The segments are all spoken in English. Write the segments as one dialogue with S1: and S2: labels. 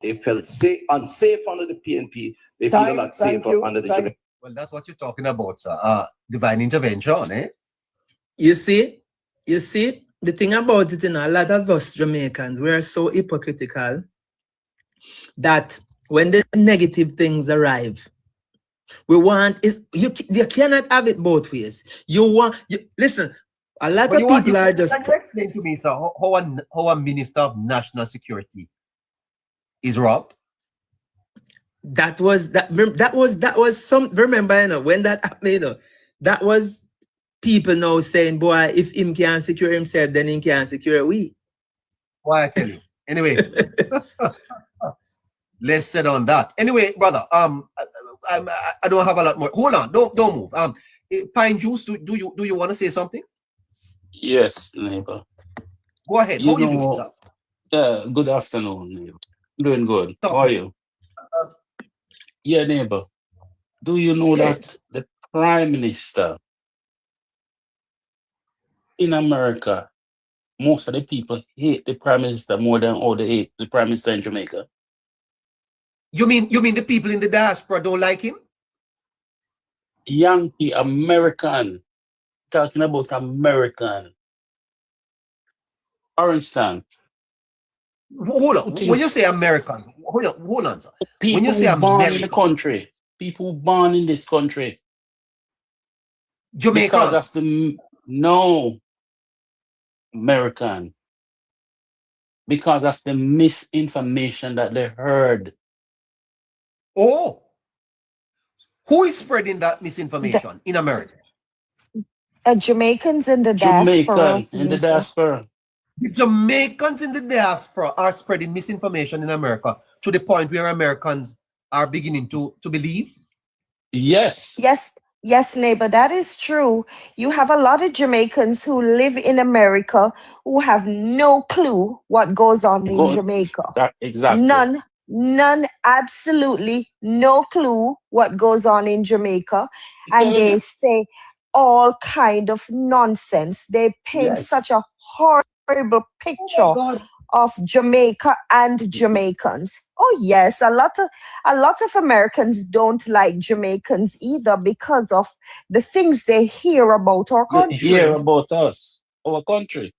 S1: They felt unsafe under the PNP. They feel a lot
S2: Thank
S1: safer
S2: you.
S1: under the
S2: Thank
S1: Jamaican.
S3: Well, that's what you're talking about, sir. Divine intervention, eh?
S4: You see, the thing about it, a lot of us Jamaicans, we are so hypocritical that when the negative things arrive, we want is you cannot have it both ways. Listen, a lot
S3: But
S4: of people are just
S3: can you explain to me, sir, how a minister of national security is robbed?
S4: that was some remember, when that happened, that was people now saying, boy, if him can't secure himself, then he can't secure we.
S3: Why I tell you. Anyway, let's sit on that. Anyway, brother, I don't have a lot more. Hold on, don't move. Pine Juice, do you want to say something?
S5: Yes, neighbor.
S3: Go ahead. How are you doing, sir?
S5: Good afternoon, neighbor. Doing good.
S3: Talk
S5: How are
S3: to
S5: you? Yeah, neighbor. Do you know that the Prime Minister in America, most of the people hate the Prime Minister more than all they hate the Prime Minister in Jamaica?
S3: You mean the people in the diaspora don't like him?
S5: Yankee American. Talking about American. For instance,
S3: Hold on. When you say Americans, hold on, sir. When you say
S5: people born in the
S3: American,
S5: country, people born in this country, because
S3: Jamaicans.
S5: of the no American, because of the misinformation that they heard.
S3: Oh, who is spreading that
S6: The
S3: misinformation in America?
S6: Jamaicans in the diaspora,
S5: Jamaican in the
S6: neighbor.
S5: diaspora.
S3: The Jamaicans in the diaspora are spreading misinformation in America to the point where Americans are beginning to believe.
S5: Yes.
S6: Yes, neighbor, that is true. You have a lot of Jamaicans who live in America who have no clue what goes on in
S5: Go
S6: Jamaica.
S5: exactly.
S6: None, absolutely no clue what goes on in Jamaica.
S5: I'm
S6: And
S5: telling
S6: they
S5: you.
S6: say all kind of nonsense. They paint
S5: Yes.
S6: such a horrible
S3: Oh my
S6: picture
S3: God.
S6: of Jamaica and Jamaicans. Oh yes, a lot of Americans don't like Jamaicans either because of the things they hear about our
S5: They hear
S6: country.
S5: about us, our country.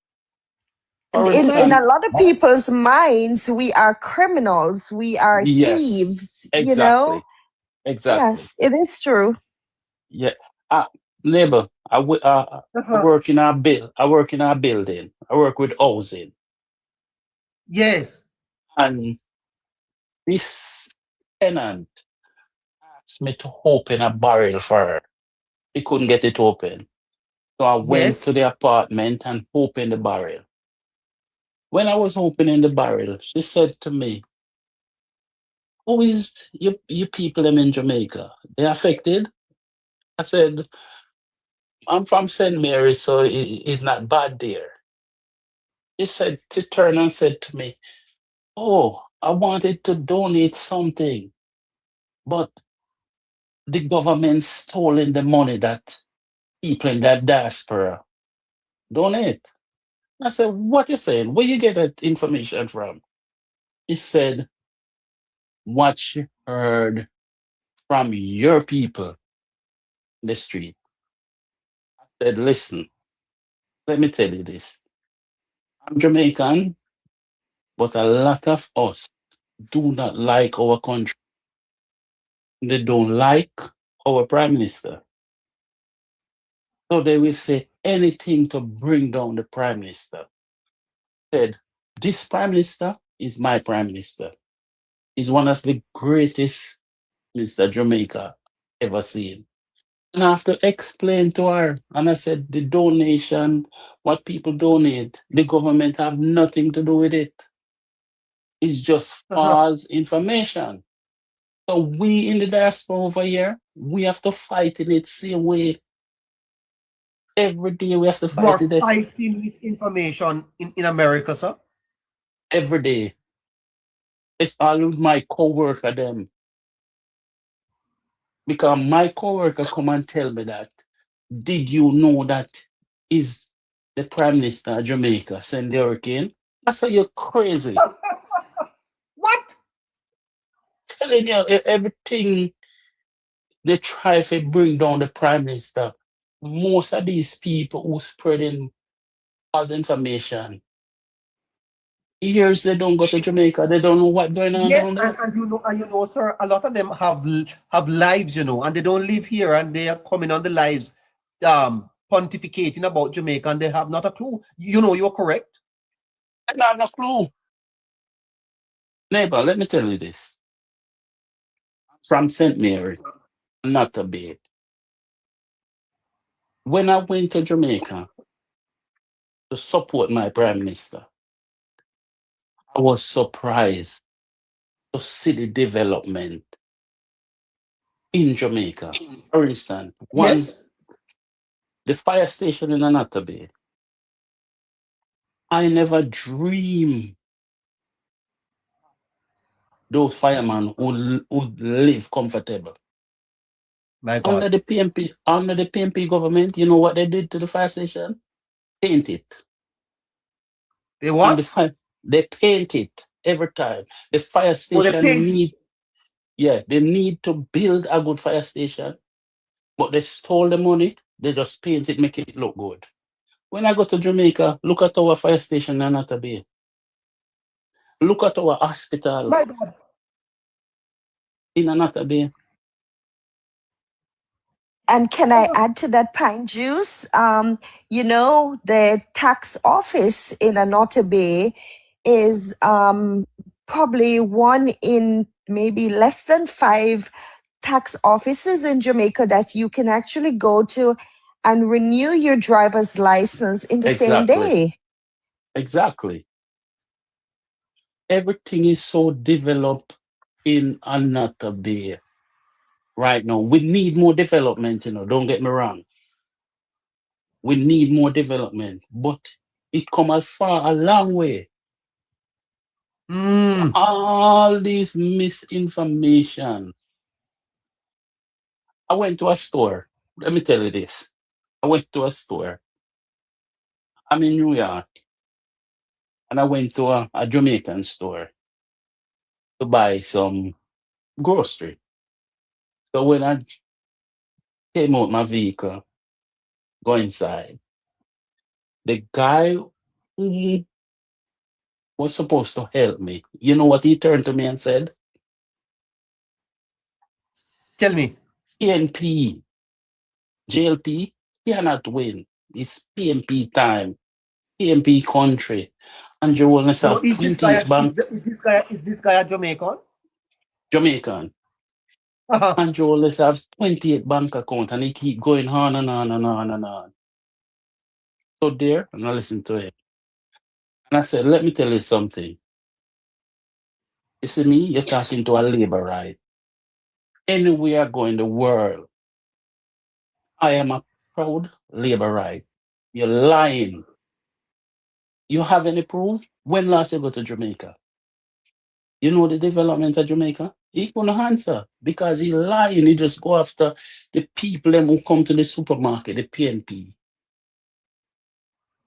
S6: And
S5: For
S6: in
S5: instance,
S6: a lot of people's minds, we are criminals, we are
S5: yes,
S6: thieves,
S5: exactly. Exactly.
S6: Yes, it is true.
S5: Yeah. Uh, Neighbor, I work in our I work in our building. I work with housing.
S3: Yes.
S5: And this tenant asked me to open a barrel for her. He couldn't get it open. So I went
S3: Yes.
S5: to the apartment and opened the barrel. When I was opening the barrel, she said to me, "Who is you people them in Jamaica? They affected?" I said, "I'm from St. Mary, so it's not bad there." She turned and said to me, "Oh, I wanted to donate something, but the government stolen the money that people in that diaspora donate." I said, "What you saying? Where you get that information from?" She said, "What she heard from your people in the street." I said, "Listen, let me tell you this. I'm Jamaican, but a lot of us do not like our country. They don't like our prime minister. So they will say anything to bring down the prime minister." Said, "This prime minister is my prime minister. He's one of the greatest minister Jamaica ever seen." And I have to explain to her. And I said, the donation, what people donate, the government have nothing to do with it. It's just false information. So we in the diaspora over here, we have to fight in it same way. Every day we have to
S3: You are
S5: fight in this.
S3: fighting misinformation in America, sir?
S5: Every day. It's all with my co-worker them. Because my co-worker come and tell me that, did you know that is the Prime Minister of Jamaica send the hurricane? I said, you're crazy.
S3: What?
S5: telling you, everything they try to bring down the prime minister. Most of these people who spreading false information, years they don't go to Jamaica, they don't know what's going on
S3: Yes,
S5: down there.
S3: and you know, sir, a lot of them have lives, you know, and they don't live here, and they are coming on the lives, pontificating about Jamaica, and they have not a clue. You know, you're correct.
S5: I don't have no clue. Neighbor, let me tell you this. From St. Mary, not a bit. When I went to Jamaica to support my prime minister, I was surprised to see the development in Jamaica. For instance, one,
S3: Yes.
S5: the fire station in Anata Bay. I never dreamed those firemen would live comfortable.
S3: My
S5: Under
S3: God.
S5: the PMP government, you know what they did to the fire station? Paint it.
S3: They
S5: And the
S3: what?
S5: fire, they paint it every time. The fire
S3: Oh, they
S5: station
S3: paint.
S5: they need to build a good fire station, but they stole the money, they just paint it, make it look good. When I go to Jamaica, look at our fire station in Anata Bay. Look at our hospital
S3: My God.
S5: in Anata Bay.
S6: And can I add to that, Pine Juice? You know, the tax office in Anote Bay is probably one in maybe less than 5 tax offices in Jamaica that you can actually go to and renew your driver's license in the same
S5: Exactly.
S6: day.
S5: Exactly. Everything is so developed in Anata Bay right now. We need more development, don't get me wrong. We need more development, but it come a long way.
S3: Mm.
S5: All this misinformation. I went to a store. Let me tell you this. I went to a store. I'm in New York, and I went to a Jamaican store to buy some grocery. So when I came out my vehicle, go inside, the guy who was supposed to help me, you know what he turned to me and said?
S3: Tell me.
S5: PNP, JLP cannot win. It's PNP time, PNP country. And you only
S3: So
S5: have 28 bank
S3: is this guy a Jamaican?
S5: Jamaican. And you only have 28 bank account and he keep going on and on and on and on. So there, and I listened to it. And I said, let me tell you something. You see me, you're talking to a labor right. Anywhere I go in the world, I am a proud labor right. You're lying. You have any proof? When last you go to Jamaica? You know the development of Jamaica? He couldn't answer because he lying. He just go after the people them who come to the supermarket, the PNP.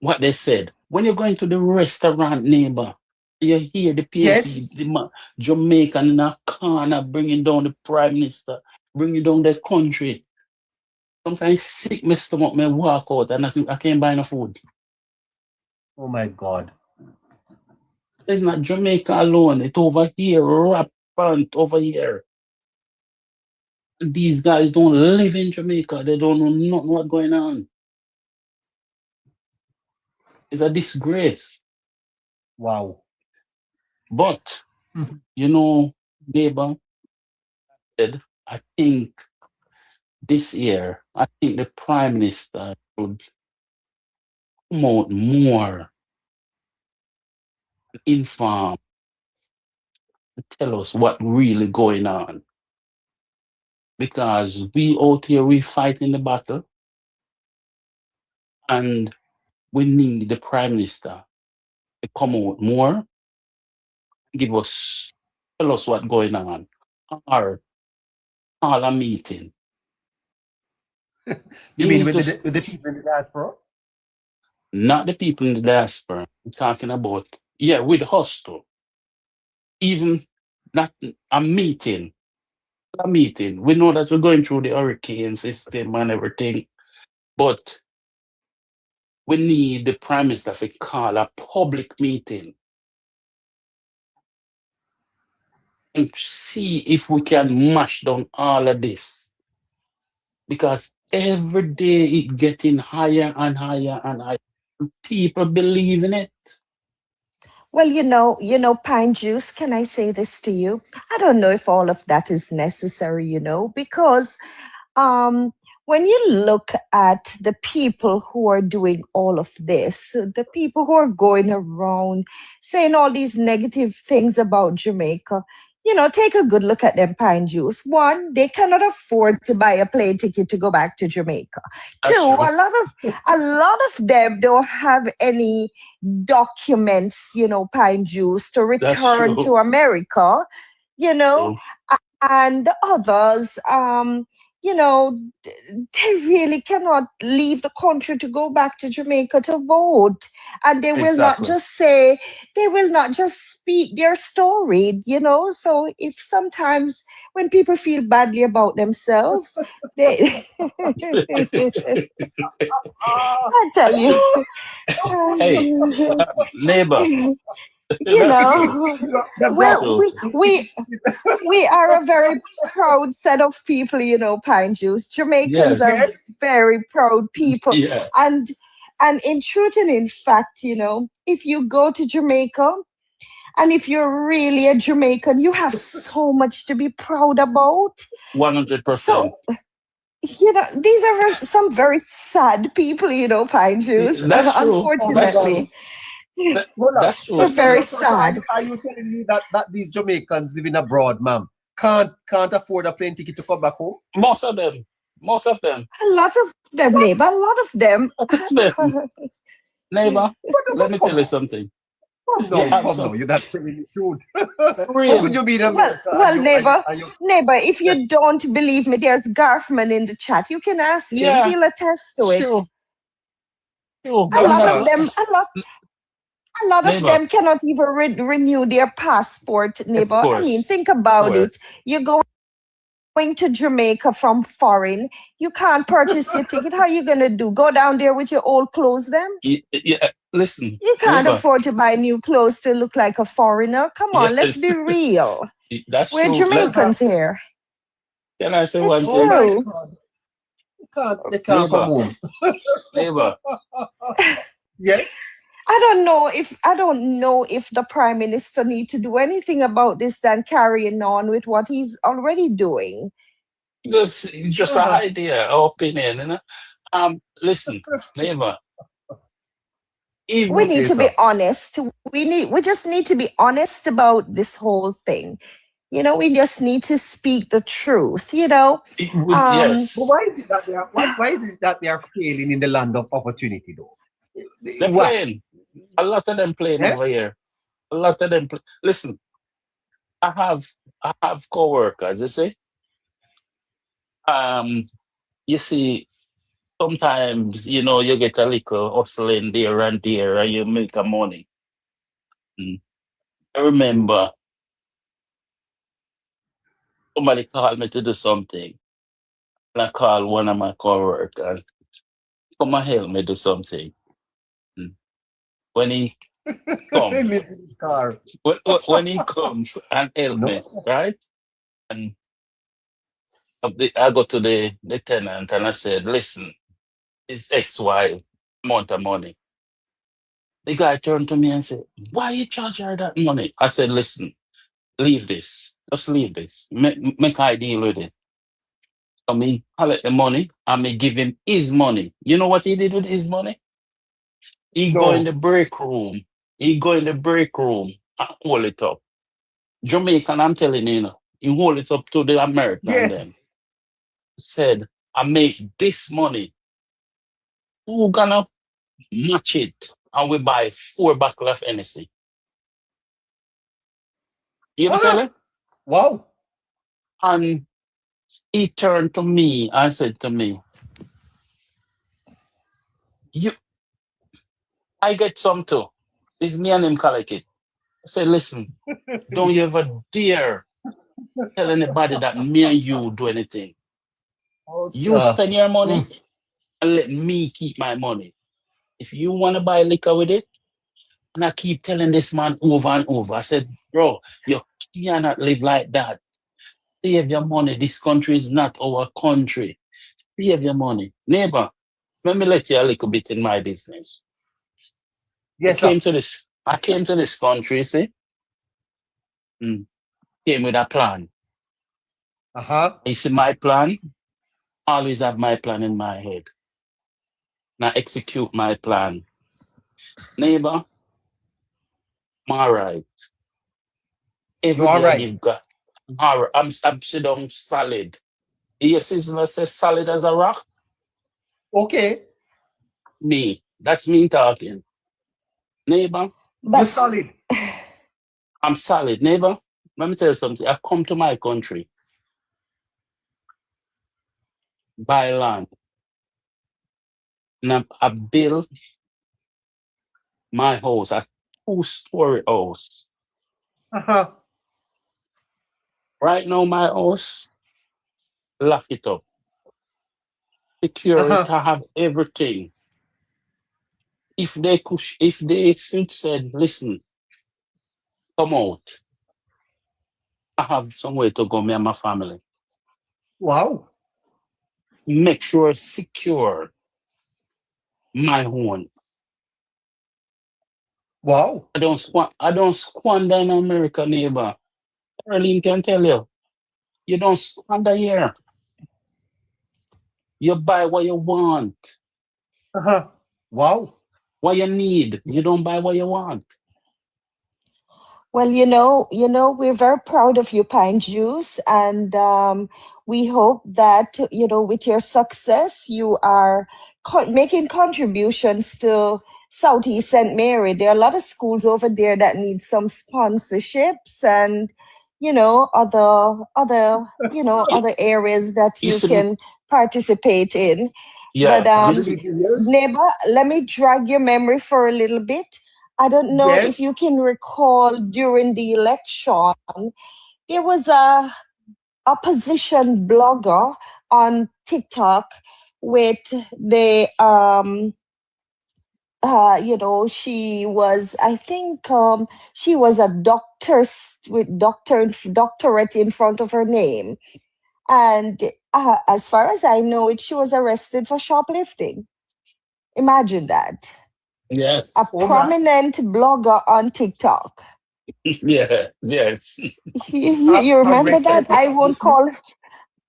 S5: What they said. When you're going to the restaurant, neighbor, you hear the
S3: Yes.
S5: PNP, Jamaican in a corner bringing down the prime minister, bringing down the country. Sometimes sick my stomach, me walk out and I can't buy no food.
S3: Oh my God.
S5: It's not Jamaica alone. It's over here, rampant over here. These guys don't live in Jamaica. They don't know nothing what's going on. It's a disgrace.
S3: Wow.
S5: But,
S3: Mhm.
S5: neighbor said, I think this year, I think the prime minister should come out more, inform, tell us what really going on. Because we out here, we fighting the battle, and we need the prime minister to come out more, tell us what's going on, or call a meeting.
S3: You
S5: He
S3: mean
S5: need to,
S3: with the people in the diaspora?
S5: not the people in the diaspora, I'm talking about, with us too. Even not a meeting. A meeting. We know that we're going through the hurricane system and everything, but we need the Prime Minister to call a public meeting and see if we can mash down all of this. Because every day it getting higher and higher and higher. People believe in it.
S6: Well, Pine Juice, can I say this to you? I don't know if all of that is necessary, because um, when you look at the people who are doing all of this, the people who are going around saying all these negative things about Jamaica, take a good look at them, Pine Juice. One, they cannot afford to buy a plane ticket to go back to Jamaica.
S5: That's
S6: Two,
S5: true.
S6: a lot of them don't have any documents, Pine Juice, to
S5: That's
S6: return to
S5: true.
S6: America, you know,
S5: True.
S6: and the others, they really cannot leave the country to go back to Jamaica to vote. And they will not
S5: Exactly.
S6: just say, they will not just speak their story, So if sometimes when people feel badly about themselves, they,
S3: Ah,
S6: I tell you,
S5: Hey, neighbor.
S6: you
S5: That's
S3: it,
S5: true.
S6: know,
S3: the
S6: well,
S3: bro,
S5: True.
S6: we are a very proud set of people, Pine Juice. Jamaicans are
S5: Yes.
S3: yes,
S6: very proud people.
S5: Yeah.
S6: And in truth and in fact, if you go to Jamaica and if you're really a Jamaican, you have so much to be proud about.
S5: 100%.
S6: So, these are some very sad people, Pine Juice,
S5: That's true.
S3: oh my
S5: That's
S3: God.
S6: unfortunately.
S5: true. That,
S3: Hold on.
S5: that's
S6: They're
S5: true.
S6: very
S3: So
S6: sad.
S3: are you telling me that these Jamaicans living abroad, ma'am, can't afford a plane ticket to come back home?
S5: Most of them. Most of them.
S6: A lot of them, neighbor, a lot of them.
S5: Most of them. Neighbor, let me tell you something. You have
S3: Come
S5: some
S3: now, you're not telling the truth. How could
S5: real.
S3: you be in
S6: Well,
S3: America
S6: well, neighbor,
S3: and you
S6: neighbor, if you don't believe me, there's Garfman in the chat. You can ask him.
S5: Yeah,
S6: He'll attest to
S5: it's
S6: it.
S5: true. True.
S6: A
S3: no,
S6: lot
S3: sir?
S6: of them, a lot of
S5: Neighbor,
S6: them cannot even renew their passport,
S5: of
S6: neighbor. I mean,
S5: course.
S6: think
S5: Of
S6: about
S5: course.
S6: it. You're going to Jamaica from foreign. You can't purchase your ticket. How are you gonna do? Go down there with your old clothes then?
S5: Yeah, listen,
S6: You can't
S5: neighbor.
S6: afford to buy new clothes to look like a foreigner. Come on, let's
S5: Yes,
S6: be real.
S5: that's
S6: We're
S5: true.
S6: Jamaicans here.
S5: Can I say
S6: It's
S5: one
S3: Oh
S5: thing?
S3: my
S6: true.
S3: God. They can't come
S5: Neighbor,
S3: home.
S5: neighbor.
S3: Yes?
S6: I don't know if the prime minister need to do anything about this than carrying on with what he's already doing.
S5: Just an
S3: Uh,
S5: idea, opinion, listen, neighbor.
S6: We
S5: Even
S6: need
S3: okay,
S6: to be
S3: sir.
S6: honest. We just need to be honest about this whole thing. We just need to speak the truth,
S5: it would,
S6: Um
S3: But
S5: yes,
S3: why is it that why is it that they are failing in the land of opportunity though?
S5: they're
S3: Why?
S5: playing. A lot of them playing
S3: Eh?
S5: over here. A lot of them. Listen, I have I have coworkers. You see, um, you see, sometimes you get a little hustling there and there, and you make a money. Mm. I remember somebody called me to do something, and I called one of my coworkers, come and help me do something. Mm. When he
S3: He
S5: come,
S3: lives in his car.
S5: when he come and help
S3: No,
S5: me,
S3: sir.
S5: right? And I go to the tenant and I said, listen, it's XY amount of money. The guy turned to me and said, why you charge her that money? I said, listen, leave this. Just leave this. Make I deal with it. So me collect the money and me give him his money. You know what he did with his money? He go in
S3: No.
S5: the break room. He go in the break room and hold it up. Jamaican, I'm telling you, he hold it up to the American
S3: Yes.
S5: then. Said, I make this money. Who gonna match it? And we buy 4 bottles of Hennessy. You ever tell
S3: Ah,
S5: her?
S3: wow.
S5: And he turned to me and said to me, "You, I get some too. It's me and him collect it." I said, listen, don't you ever dare tell anybody that me and you do anything.
S3: Oh,
S5: You
S3: sir.
S5: spend your money and let me keep my money. If you want to buy liquor with it, and I keep telling this man over and over, I said, bro, you cannot live like that. Save your money. This country is not our country. Save your money. Neighbor, let me let you a little bit in my business.
S3: Yes, sir.
S5: I came to this country, see? Came with a plan.
S3: Uh-huh.
S5: You see my plan? Always have my plan in my head. Now execute my plan. Neighbor, I'm all right. Every
S3: You're all
S5: day I
S3: right.
S5: give God. All right. I'm sit down solid. Your sister says solid as a rock?
S3: Okay.
S5: Me. That's me talking. Neighbor,
S3: You're
S6: But
S3: solid.
S5: I'm solid. Neighbor, let me tell you something. I come to my country, buy land, and I build my house, a 2-story house.
S3: Uh-huh.
S5: Right now, my house, lock it up. Secure it,
S3: Uh-huh.
S5: I have everything. If they should said, listen, come out, I have somewhere to go, me and my family.
S3: Wow.
S5: Make sure secure my own.
S3: Wow.
S5: I don't squander in America, neighbor. Arlene can tell you. You don't squander here. You buy what you want,
S3: Uh-huh. Wow.
S5: what you need. You don't buy what you want.
S6: well, we're very proud of you, Pine Juice, and we hope that with your success, you are making contributions to Southeast St. Mary. There are a lot of schools over there that need some sponsorships, and other areas that
S5: You
S6: you
S5: see,
S6: can participate in. But
S5: yeah, you
S3: Happy
S5: see,
S3: to hear.
S6: neighbor, let me drag your memory for a little bit. I don't know if
S3: Yes.
S6: you can recall during the election, there was a opposition blogger on TikTok with she was, I think, she was a doctor with doctorate in front of her name. And as far as I know it, she was arrested for shoplifting. Imagine that.
S5: yes,
S6: A
S3: Oh my.
S6: prominent blogger on TikTok.
S5: yeah, yes,
S6: You remember that?
S3: Arrested for
S6: I won't call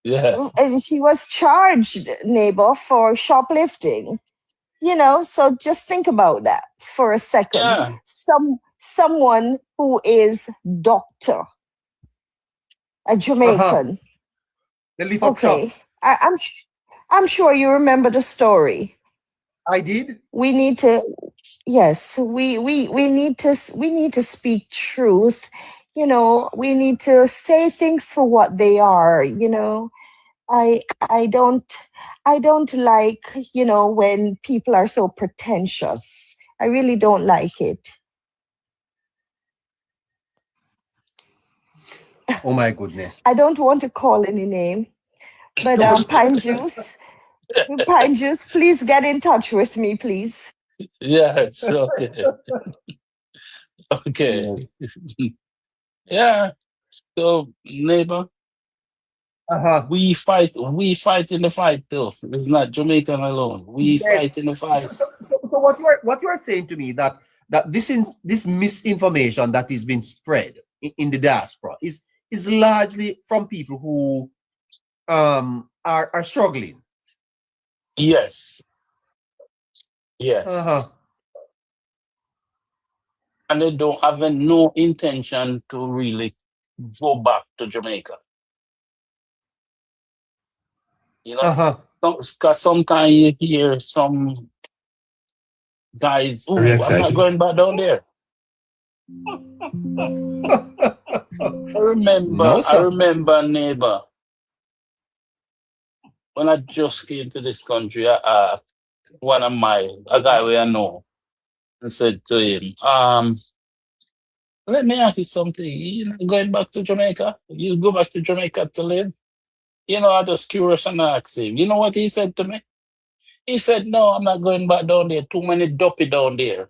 S5: yeah,
S6: she was charged, neighbor, for shoplifting. So just think about that for a second.
S5: yeah,
S6: Someone who is doctor, a
S3: Uh-huh.
S6: Jamaican.
S3: The lift up shop.
S6: Okay. I'm sure you remember the story.
S3: I did.
S6: We need to yes, we need to speak truth. We need to say things for what they are. I don't like, when people are so pretentious. I really don't like it.
S3: Oh my goodness.
S6: I don't want to call any name, but Pine Juice, please get in touch with me, please.
S5: yes, okay, okay,
S3: Yes.
S5: yeah. So, neighbor,
S3: Uh-huh.
S5: we fight in the fight too. It's not Jamaican alone. We
S3: Yes.
S5: fight in the
S3: So,
S5: fight.
S3: so what you are saying to me that this misinformation that is being spread in the diaspora is largely from people who are struggling.
S5: Yes, yes.
S3: Uh-huh.
S5: And they don't have no intention to really go back to Jamaica. You know,
S3: Uh-huh.
S5: because sometimes you hear some guys,
S1: Very
S5: "Oh, I'm not
S1: exciting.
S5: going back down there."
S3: No,
S5: I
S3: sir.
S5: remember, neighbor, when I just came to this country, I asked a guy we I know, and said to him, Let me ask you something. You not going back to Jamaica? You go back to Jamaica to live? You know, I'm just curious and I asked him. You know what he said to me? He said, no, I'm not going back down there. Too many dopey down there.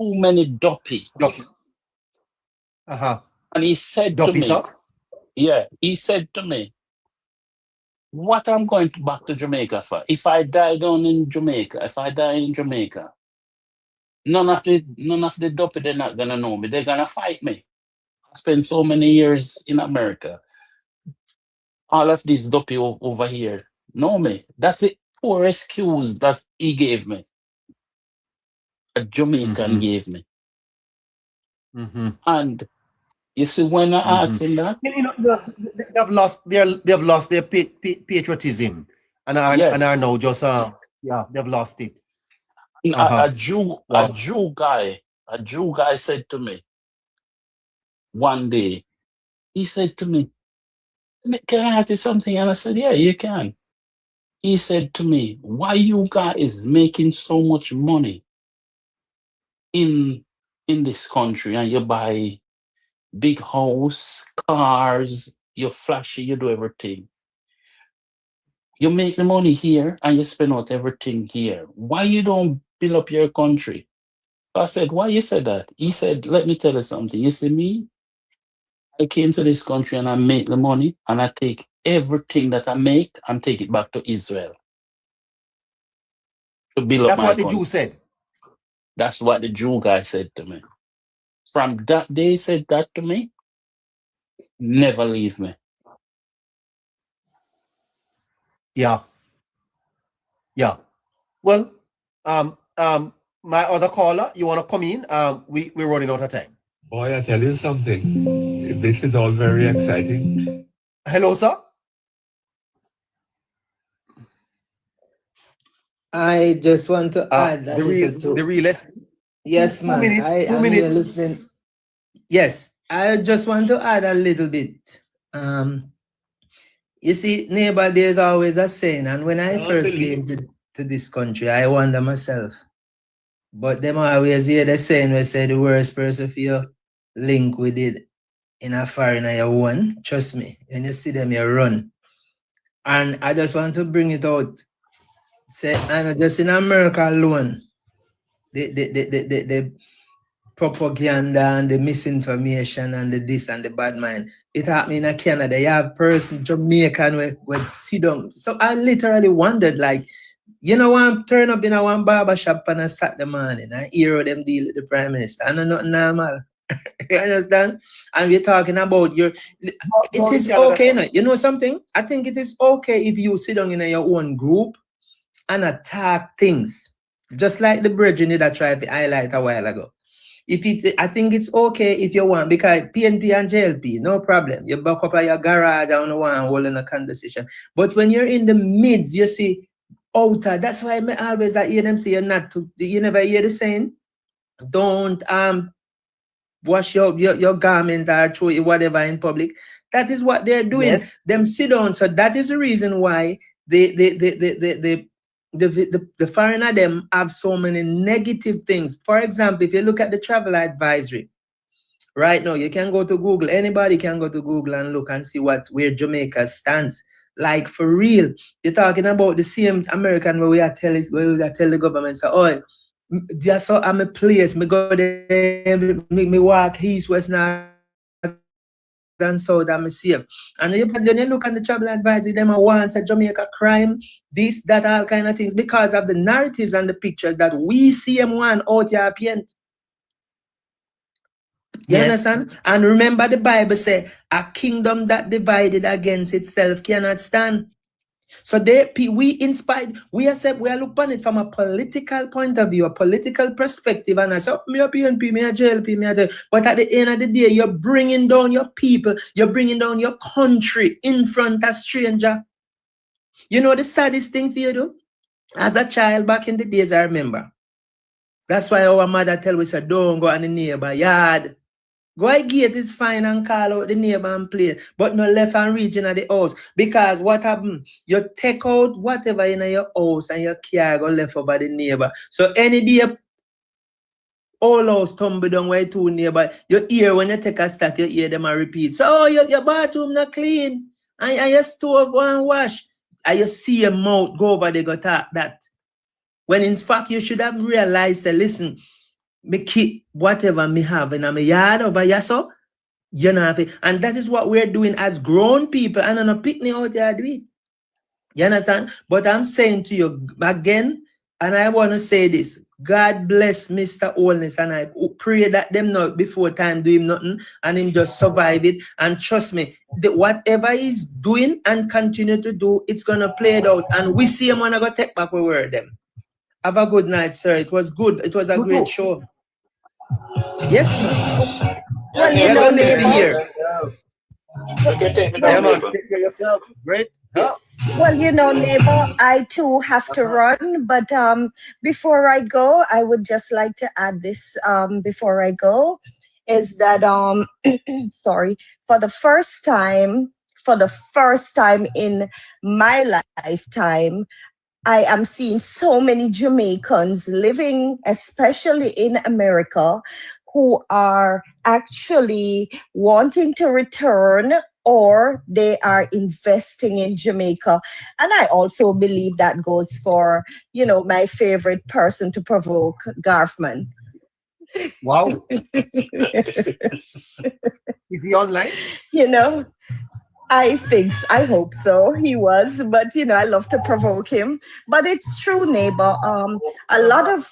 S5: Too many dopey.
S3: Duppy. Uh-huh.
S5: And he said to
S3: Duppy,
S5: me,
S3: sir?
S5: yeah, he said to me, what I'm going back to Jamaica for? If I die down in Jamaica, if I die in Jamaica, none of the dopey, they're not gonna know me. They're gonna fight me. I spent so many years in America. All of these dopey over here know me. That's the poor excuse that he gave me. A Jamaican gave me.
S3: Mm-hmm.
S5: And you see, when I asked him that,
S3: You know, they've lost their patriotism and are
S5: yes,
S3: now just they've lost it.
S5: a
S3: Wow.
S5: Jew guy said to me one day, he said to me, can I ask you something? And I said, yeah, you can. He said to me, why you guys making so much money in this country and you buy big house, cars, you're flashy, you do everything. You make the money here and you spend out everything here. Why you don't build up your country? I said, why you said that? He said, let me tell you something. You see me, I came to this country and I make the money and I take everything that I make and take it back to Israel to build up
S3: That's
S5: my
S3: what the
S5: country.
S3: Jew said.
S5: That's what the Jew guy said to me. From that day, he said that to me, never leave me.
S3: Yeah. Yeah. Well, my other caller, you want to come in? We're running out of time.
S2: Boy, I tell you something. This is all very exciting.
S3: Hello, sir.
S4: I just want to add a little to.
S3: The realest.
S4: Yes,
S3: 2
S4: man.
S3: minutes. 2
S4: I'm here
S3: minutes.
S4: listening. Yes, I just want to add a little bit. You see, neighbor, there's always a saying, and when I first came to this country, I wonder myself. But them always hear the saying we say the worst person for you link with it in a foreigner you one. Trust me, when you see them, you run. And I just want to bring it out. Say, and just in America alone, the propaganda and the misinformation and the this and the bad mind. It happened in Canada. You have person Jamaican with sit down. So I literally wondered, like, you know, I'm turn up in a one barber shop on a Saturday morning and hear them deal with the Prime Minister. I know nothing normal. You understand? And we're talking about it is okay. No? You know something? I think it is okay if you sit down in your own group and attack things. Just like the brethren that I tried to highlight a while ago. I think it's okay if you want, because PNP and JLP, no problem. You back up at your garage and one holding a conversation. But when you're in the midst, you see outer. That's why I always hear them say you're not to. You never hear the saying, don't wash your garment or throw it whatever in public. That is what they're doing.
S3: Yes.
S4: Them sit down. So that is the reason why the foreigner them have so many negative things. For example, if you look at the travel advisory, right now you can go to Google. Anybody can go to Google and look and see where Jamaica stands. Like for real, you're talking about the same American where we are tell the government, so, oh, just so I'm a place, me go there, me walk east, west, north, and south, I'm safe. And you look at the travel advisory, them once a Jamaica crime, this, that, all kind of things, because of the narratives and the pictures that we see them one out here paint. You understand? And remember the Bible say, a kingdom that divided against itself cannot stand. So we inspired, we are looking at it from a political point of view, a political perspective, and I say, me a PNP, me a JLP, me a. But at the end of the day, you're bringing down your people, you're bringing down your country in front of stranger. You know the saddest thing for you, though? As a child back in the days, I remember. That's why our mother tell us, don't go on the neighbor yard. Go a gate is fine and call out the neighbor and play, but no left and reach in the house. Because what happened? You take out whatever in your house and your car go left over the neighbor. So any day all house tumble down way too nearby. You hear when you take a stack, you hear them a repeat. So oh, your bathroom not clean. And your stove one wash. And you see your mouth go over there go talk that. When in fact you should have realized that listen, me keep whatever me have in my yard over here, so you know, and that is what we're doing as grown people. And on a picnic out there, do it. You understand? But I'm saying to you again, and I want to say this: God bless Mr. Olness, and I pray that them not before time do him nothing, and him just survive it. And trust me, whatever he's doing and continue to do, it's gonna play it out. And we see him when I go take back we were them. Have a good night, sir. It was good. It was a great show. Yes, ma'am.
S6: Well, you know,
S4: here.
S3: Take care of yourself. Great. Yeah.
S6: Well, you know, neighbor, I too have to run, but before I go, I would just like to add this before I go, is that sorry, for the first time in my lifetime, I am seeing so many Jamaicans living, especially in America, who are actually wanting to return or they are investing in Jamaica. And I also believe that goes for, you know, my favorite person to provoke, Garfman.
S3: Wow. Is he online?
S6: You know, I hope so. He was, but you know, I love to provoke him. But it's true, neighbor. A lot of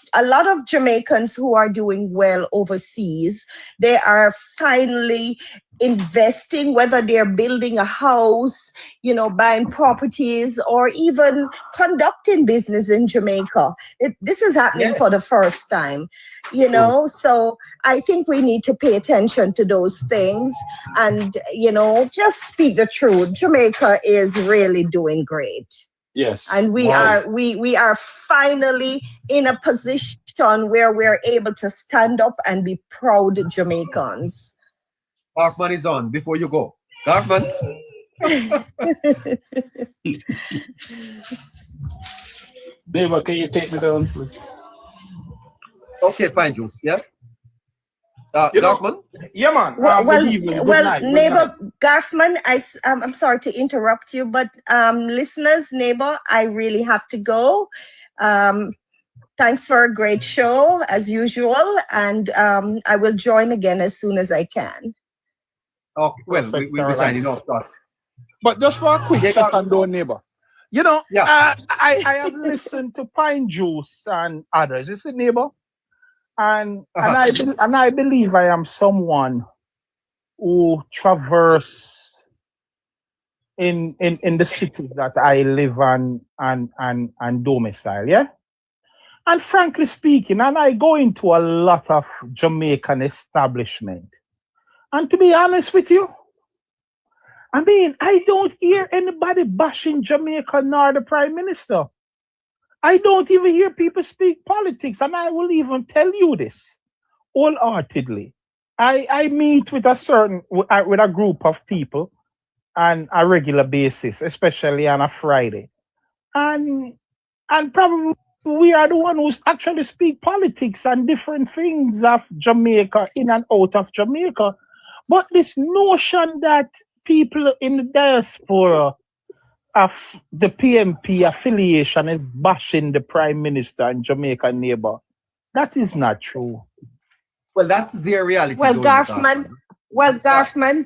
S6: Jamaicans who are doing well overseas, they are finally investing, whether they're building a house, you know, buying properties, or even conducting business in Jamaica. This is happening for the first time, you know. So I think we need to pay attention to those things and, you know, just speak the truth. Jamaica is really doing great.
S5: Yes.
S6: And we are finally in a position where we're able to stand up and be proud Jamaicans.
S3: Garfman is on before you go. Garfman.
S5: Neighbor, can you take me down, please?
S3: Okay, fine, Juice. Yeah. Garfman?
S7: Yeah, man.
S6: Neighbor Garfman, I'm sorry to interrupt you, but listeners, neighbor, I really have to go. Thanks for a great show as usual, and I will join again as soon as I can.
S3: Okay, well, we'll be signing off.
S7: But just for a quick second, though, neighbor. You know, I have listened to Pine Juice and others. You see, neighbor? And I believe I am someone who traverse in the city that I live and domicile, yeah? And frankly speaking, and I go into a lot of Jamaican establishment. And to be honest with you, I mean, I don't hear anybody bashing Jamaica nor the Prime Minister. I don't even hear people speak politics, and I will even tell you this wholeheartedly. I meet with a group of people on a regular basis, especially on a Friday, and probably we are the one who's actually speak politics and different things of Jamaica, in and out of Jamaica. But this notion that people in the diaspora of the PMP affiliation is bashing the Prime Minister and Jamaican neighbor, that is not true.
S3: Well, that's their reality.
S6: Well, Garfman,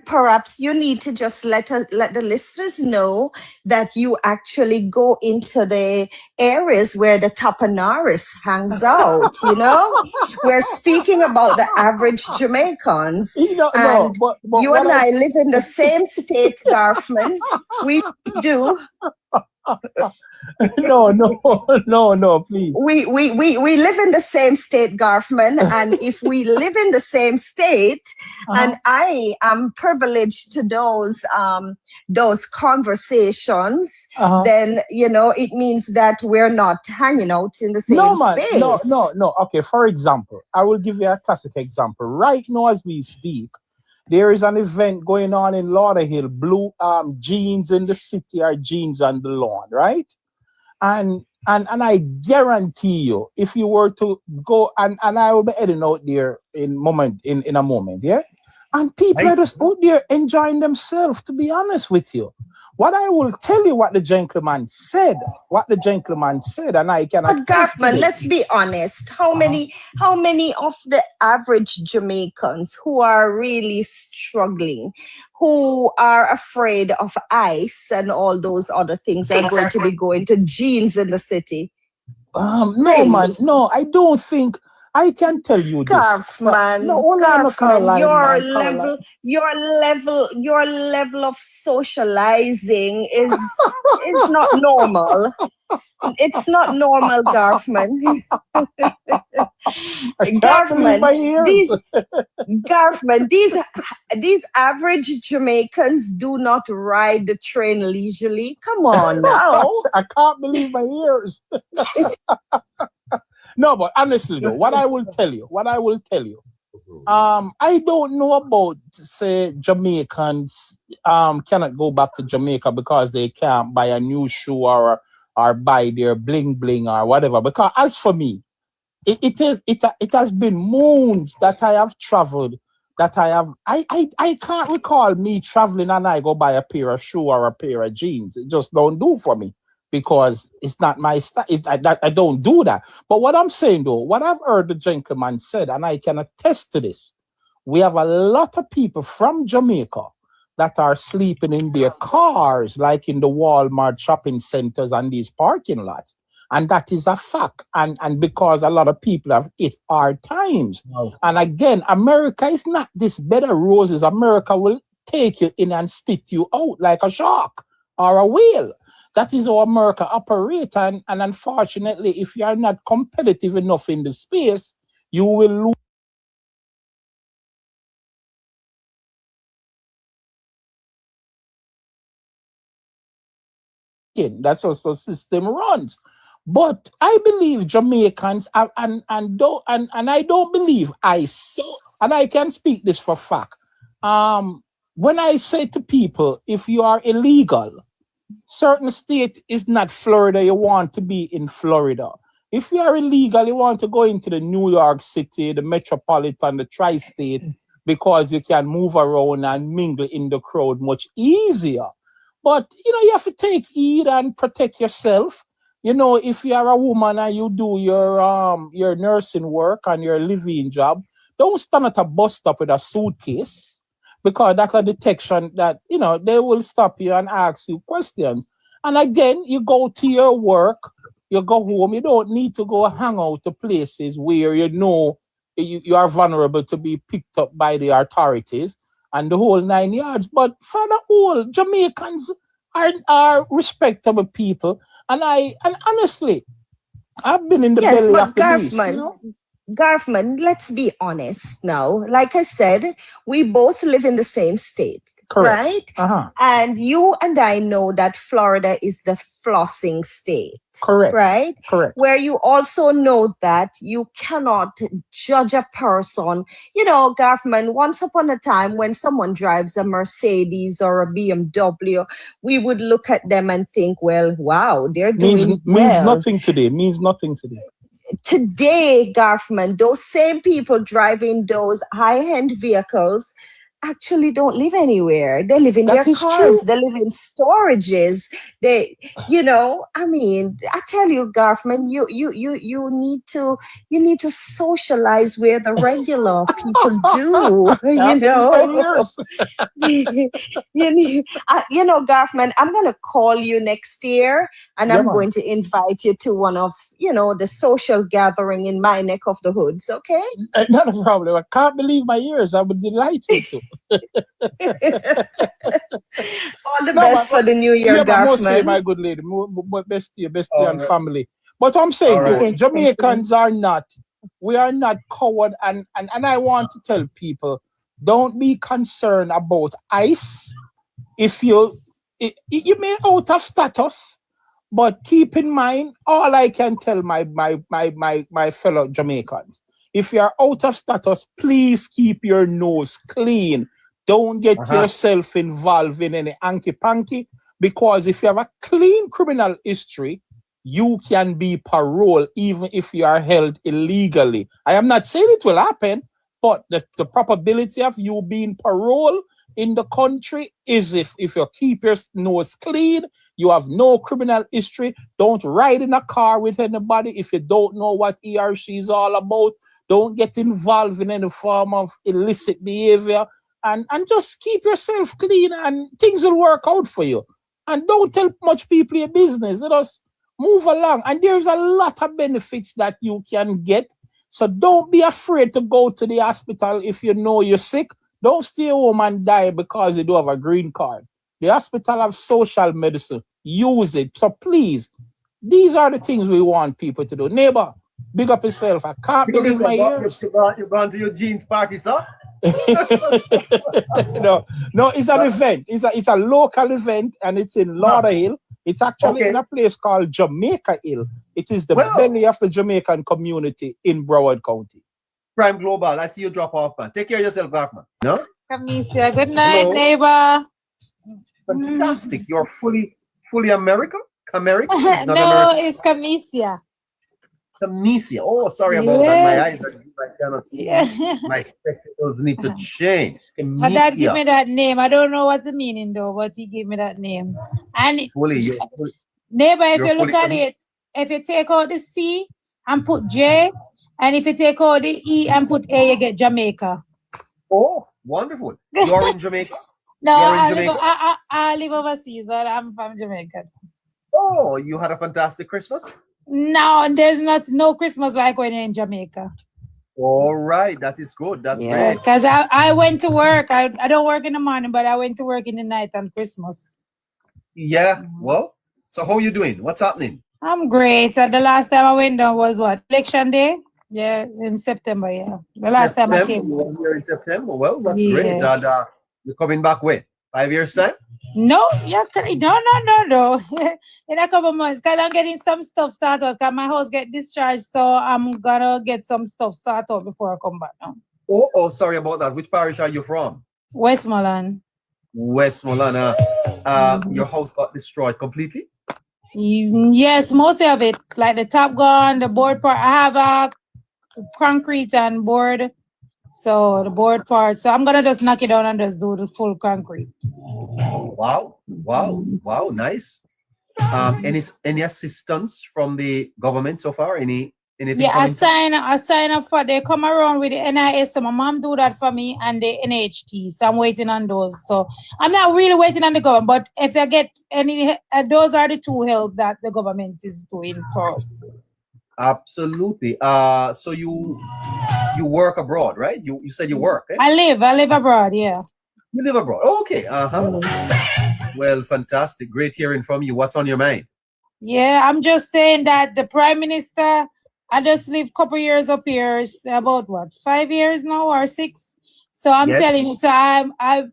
S6: perhaps you need to just let the listeners know that you actually go into the areas where the Tapanaris hangs out, you know? We're speaking about the average Jamaicans.
S7: You
S6: and I live in the same state, Garfman. We do.
S7: No, please.
S6: We live in the same state, Garfman, and if we live in the same state, and I am privileged to those conversations, then you know it means that we're not hanging out in the same space.
S7: No. Okay, for example, I will give you a classic example. Right now, as we speak, there is an event going on in Lauderhill. Blue jeans in the city or jeans on the lawn, right? And And I guarantee you, if you were to go and I will be heading out there in a moment, yeah? And people are just out there enjoying themselves, to be honest with you. What I will tell you what the gentleman said, and I can
S6: But
S7: attest to
S6: Garfman,
S7: this.
S6: let's be honest. How many of the average Jamaicans who are really struggling, who are afraid of ICE and all those other things, are going to be going to jeans in the city?
S7: No,
S6: Really?
S7: man, no, I don't think. I can tell you this.
S6: Garfman,
S7: No, hold on, Caroline,
S6: your level of socializing is not normal. It's not normal, Garfman. Garfman, these average Jamaicans do not ride the train leisurely. Come on now.
S7: I can't believe my ears. No, but honestly though, what I will tell you, I don't know about, say, Jamaicans cannot go back to Jamaica because they can't buy a new shoe or buy their bling bling or whatever. Because as for me, it has been moons that I have traveled, that I can't recall me traveling and I go buy a pair of shoe or a pair of jeans. It just don't do for me, because it's not my style. I don't do that. But what I'm saying though, what I've heard the gentleman said, and I can attest to this, we have a lot of people from Jamaica that are sleeping in their cars, like in the Walmart shopping centers and these parking lots. And that is a fact. And because a lot of people have hit hard times. Wow. And again, America is not this bed of roses. America will take you in and spit you out like a shark or a whale. That is how America operates. And unfortunately, if you are not competitive enough in the space, you will lose. That's how the system runs. But I believe Jamaicans, and I don't believe ICE, and I can speak this for fact. When I say to people, if you are illegal, certain state is not Florida, you want to be in Florida. If you are illegal, you want to go into the New York City, the metropolitan, the tri-state, because you can move around and mingle in the crowd much easier. But, you have to take heed and protect yourself. If you are a woman and you do your nursing work and your living job, don't stand at a bus stop with a suitcase, because that's a detection that, they will stop you and ask you questions. And again, you go to your work, you go home, you don't need to go hang out to places where you are vulnerable to be picked up by the authorities and the whole 9 yards. But for the whole, Jamaicans are respectable people. And honestly, I've been in the belly of the beast.
S6: Garfman, let's be honest now. Like I said, we both live in the same state. Correct. Right? Uh-huh. And you and I know that Florida is the flossing state.
S7: Correct.
S6: Right?
S7: Correct.
S6: Where you also know that you cannot judge a person. Garfman, once upon a time when someone drives a Mercedes or a BMW, we would look at them and think, well, wow, they're doing well.
S7: Means nothing today.
S6: Today, Garfman, those same people driving those high-end vehicles actually don't live anywhere. They live in their cars. True. They live in storages. I tell you, Garfman, you need to socialize where the regular people do. Garfman, I'm gonna call you next year, and I'm going to invite you to one of the social gathering in my neck of the hoods. Okay?
S7: Not a problem. I can't believe my ears. I would be delighted to.
S6: All the best for the new year, Garfman.
S7: My good lady, best to you and family. But I'm saying, Jamaicans are not. We are not coward, and I want to tell people, don't be concerned about ICE. If you may out of status, but keep in mind, all I can tell my fellow Jamaicans, if you are out of status, please keep your nose clean. Don't get yourself involved in any hanky-panky, because if you have a clean criminal history, you can be paroled even if you are held illegally. I am not saying it will happen, but the probability of you being paroled in the country is if you keep your nose clean, you have no criminal history, don't ride in a car with anybody if you don't know what he or she is all about, don't get involved in any form of illicit behavior, and just keep yourself clean and things will work out for you. And don't tell much people your business. Just move along. And there's a lot of benefits that you can get. So don't be afraid to go to the hospital if you know you're sick. Don't stay home and die because you don't have a green card. The hospital have social medicine. Use it. So please, these are the things we want people to do. Neighbor, big up yourself. I can't believe my ears.
S3: You're going to your jeans party, sir?
S7: No, it's an event. It's a local event, and it's in Lauderhill. It's actually in a place called Jamaica Hill. It is the belly of the Jamaican community in Broward County.
S3: Prime Global, I see you drop off, man. Take care of yourself, Gartman. No?
S8: Kamisia, good night,
S3: Hello.
S8: neighbor.
S3: Fantastic. You're fully American? American? It's not
S8: No,
S3: American.
S8: it's Kamisia.
S3: Kamisia. Oh, sorry about that. My eyes are I cannot see.
S8: Yeah.
S3: My spectacles need to change.
S8: My dad gave
S3: Kamisia.
S8: me that name. I don't know what's the meaning though, but he gave me that name. And
S3: You're fully.
S8: neighbor, if
S3: You're
S8: you look
S3: fully
S8: at it, if you take out the C and put J, and if you take out the E and put A, you get Jamaica.
S3: Oh, wonderful. You're in Jamaica?
S8: No,
S3: You're in
S8: I
S3: Jamaica?
S8: live overseas, but I'm from Jamaica.
S3: Oh, you had a fantastic Christmas?
S8: No, there's no Christmas like when you're in Jamaica.
S3: All right, that is good. That's
S8: Yeah,
S3: great.
S8: because I went to work. I don't work in the morning, but I went to work in the night on Christmas.
S3: Yeah. Well, so how you doing? What's happening?
S8: I'm great. The last time I went down was what? Election day? Yeah, in September, yeah. The last time I came.
S3: You were here in September. Well, that's
S8: Yeah.
S3: great. And you're coming back when? 5 years time?
S8: No, yeah, no. In a couple months, because I'm getting some stuff started. Because my house get discharged, so I'm gonna get some stuff started before I come back now.
S3: Oh, sorry about that. Which parish are you from?
S8: Westmoreland.
S3: Westmoreland. Your house got destroyed completely?
S8: Yes, most of it. Like the top gone, the board part. I have a concrete and board. So the board part. So I'm gonna just knock it down and just do the full concrete.
S3: Wow, nice. Any assistance from the government so far? Anything?
S8: Yeah, I sign up for. They come around with the NIS. So my mom do that for me and the NHT. So I'm waiting on those. So I'm not really waiting on the government. But if I get any, those are the two help that the government is doing for us.
S3: Absolutely. So you work abroad, right? You said you work. Eh?
S8: I live abroad. Yeah.
S3: You live abroad. Okay. Well, fantastic. Great hearing from you. What's on your mind?
S8: Yeah, I'm just saying that the Prime Minister, I just live a couple years up here. It's about what, 5 years now or 6? So I'm telling you, so I've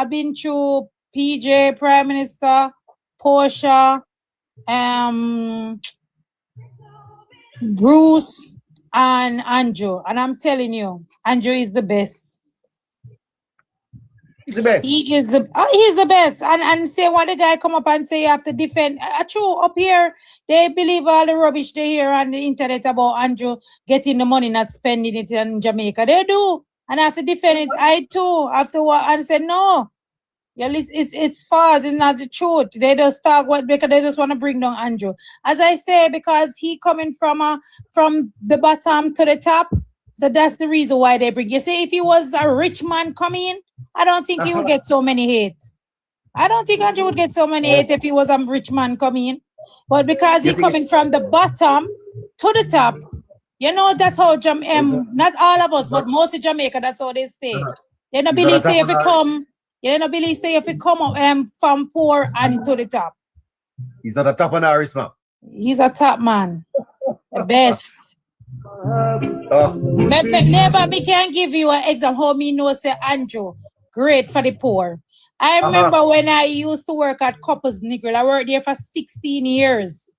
S8: been through PJ, Prime Minister, Portia, Bruce, and Andrew. And I'm telling you, Andrew is the best.
S3: He's the best.
S8: He's the best. And say when the guy come up and say you have to defend. True, up here, they believe all the rubbish they hear on the internet about Andrew getting the money, not spending it in Jamaica. They do. And I have to defend it. I too have to and say no. Yeah, it's false, it's not the truth. They just talk because they just want to bring down Andrew. As I say, because he coming from the bottom to the top. So that's the reason why they bring. You see, if he was a rich man coming in, I don't think he would get so many hate. I don't think Andrew would get so many hate if he was a rich man coming in. But because he's coming from the bottom to the top, you know, that's how not all of us, but most of Jamaica, that's how they stay. They don't believe say if it come, up from poor and to the top.
S3: He's not a top on Irish man.
S8: He's a top man. The best. Never me can give you an example how me know say Andrew great for the poor. I remember when I used to work at Coppers Nickel. I worked there for 16 years.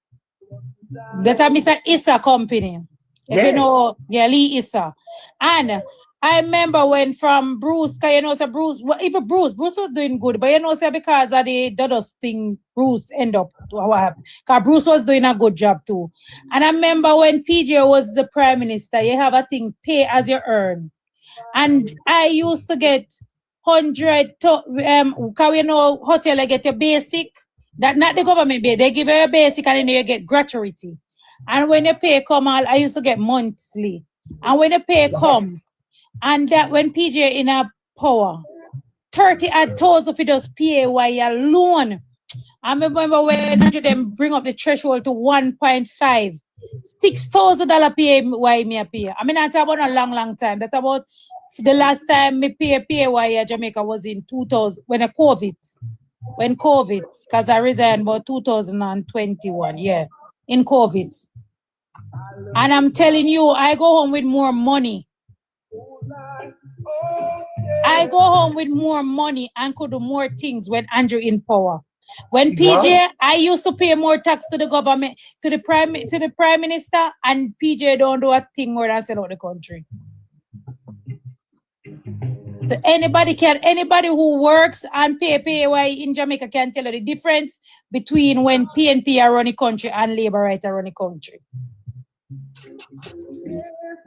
S8: That is Mr. Issa company. If you know, Lee Issa. And I remember when from Bruce, cause you know, so Bruce, even Bruce was doing good, but you know, so because of the Dodos thing, Bruce end up what happened. Cause Bruce was doing a good job too. And I remember when PJ was the prime minister, you have a thing, pay as you earn. And I used to get 100 to cause you know, hotel I get your basic, that not the government pay, they give you a basic and then you get gratuity. And when the pay come out, I used to get monthly. And when the pay come, and that when PJ in a power, 30,000 for those PAY alone. I remember when them bring up the threshold to 1.5, $6,000 PAY me a pay. I mean, that's about a long time. That's about the last time me pay PAY at Jamaica was in 2000 when COVID, because I resigned about 2021, yeah, in COVID. And I'm telling you, I go home with more money. I go home with more money and could do more things when Andrew in power. When PJ, I used to pay more tax to the government, to the prime minister, and PJ don't do a thing more than sell out the country. So anybody who works and pay PAY in Jamaica can tell you the difference between when PNP are running country and Labour right are running country.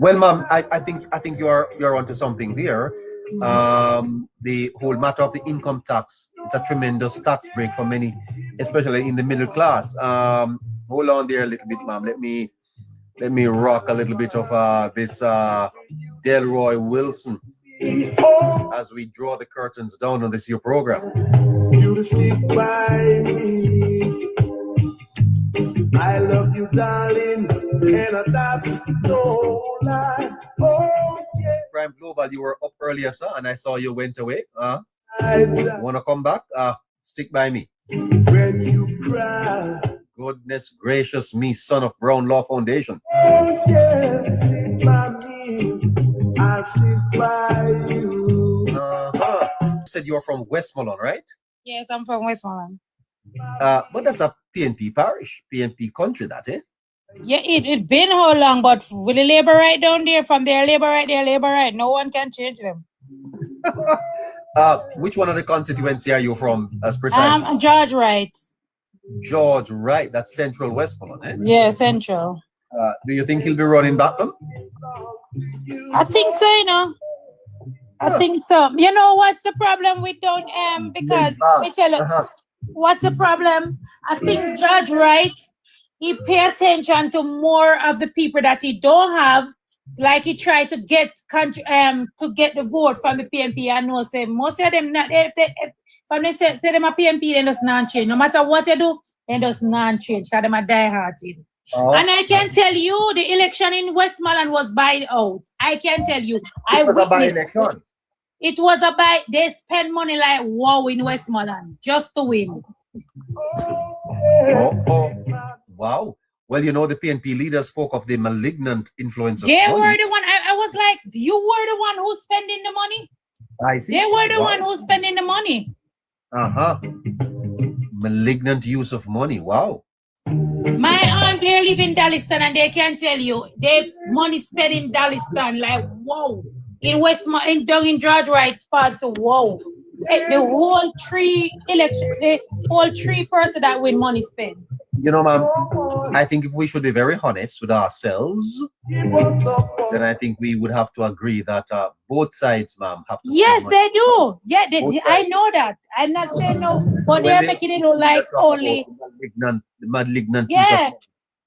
S3: Well, ma'am, I think you're onto something there. The whole matter of the income tax, it's a tremendous tax break for many, especially in the middle class. Hold on there a little bit, ma'am. Let me rock a little bit of this Delroy Wilson as we draw the curtains down on this your program. You stick by me. I love you, darling, and that's no lie. Oh, yeah. Prime Global, you were up earlier, sir, and I saw you went away. Wanna come back? Stick by me. When you cry. Goodness gracious me, son of Brown Law Foundation. Oh, yeah, stick by me. I'll stick by you. You said you were from Westmoreland, right?
S8: Yes, I'm from Westmoreland.
S3: But that's a PNP parish, PNP country, that, eh?
S8: Yeah, it been how long, but with the Labour right down there, from their Labour right, no one can change them.
S3: Which one of the constituency are you from, as precise?
S8: George Wright.
S3: George Wright, that's Central Westmoreland, eh?
S8: Yeah, Central.
S3: Do you think he'll be running back then?
S8: I think so, you know. I think so. You know what's the problem with don't because let me tell you what's the problem? I think Judge Wright, he pay attention to more of the people that he don't have, like he tried to get the vote from the PNP. I know say most of them not if they say them a PNP, they just not change. No matter what you do, they just not change because them are die-hearted. And I can tell you the election in Westmoreland was buy out. I can tell you.
S3: It was a by-election.
S8: It was a buy. They spend money like wow in Westmoreland just to win.
S3: Wow. Well, you know, the PNP leader spoke of the malignant influence of
S8: they
S3: money.
S8: were the one. I was like, you were the one who's spending the money.
S3: I see.
S8: They were the one who's spending the money.
S3: Malignant use of money. Wow.
S8: My aunt, they live in Darliston and they can tell you they money spent in Darliston like wow. In Westmoreland, down in George Wright part to wow. The whole three person that win money spent.
S3: You know, ma'am, I think if we should be very honest with ourselves, then I think we would have to agree that both sides, ma'am, have to.
S8: Yes, they do. Yeah, I know that. I'm not saying no, but they're making it look like only
S3: malignant.
S8: Yeah,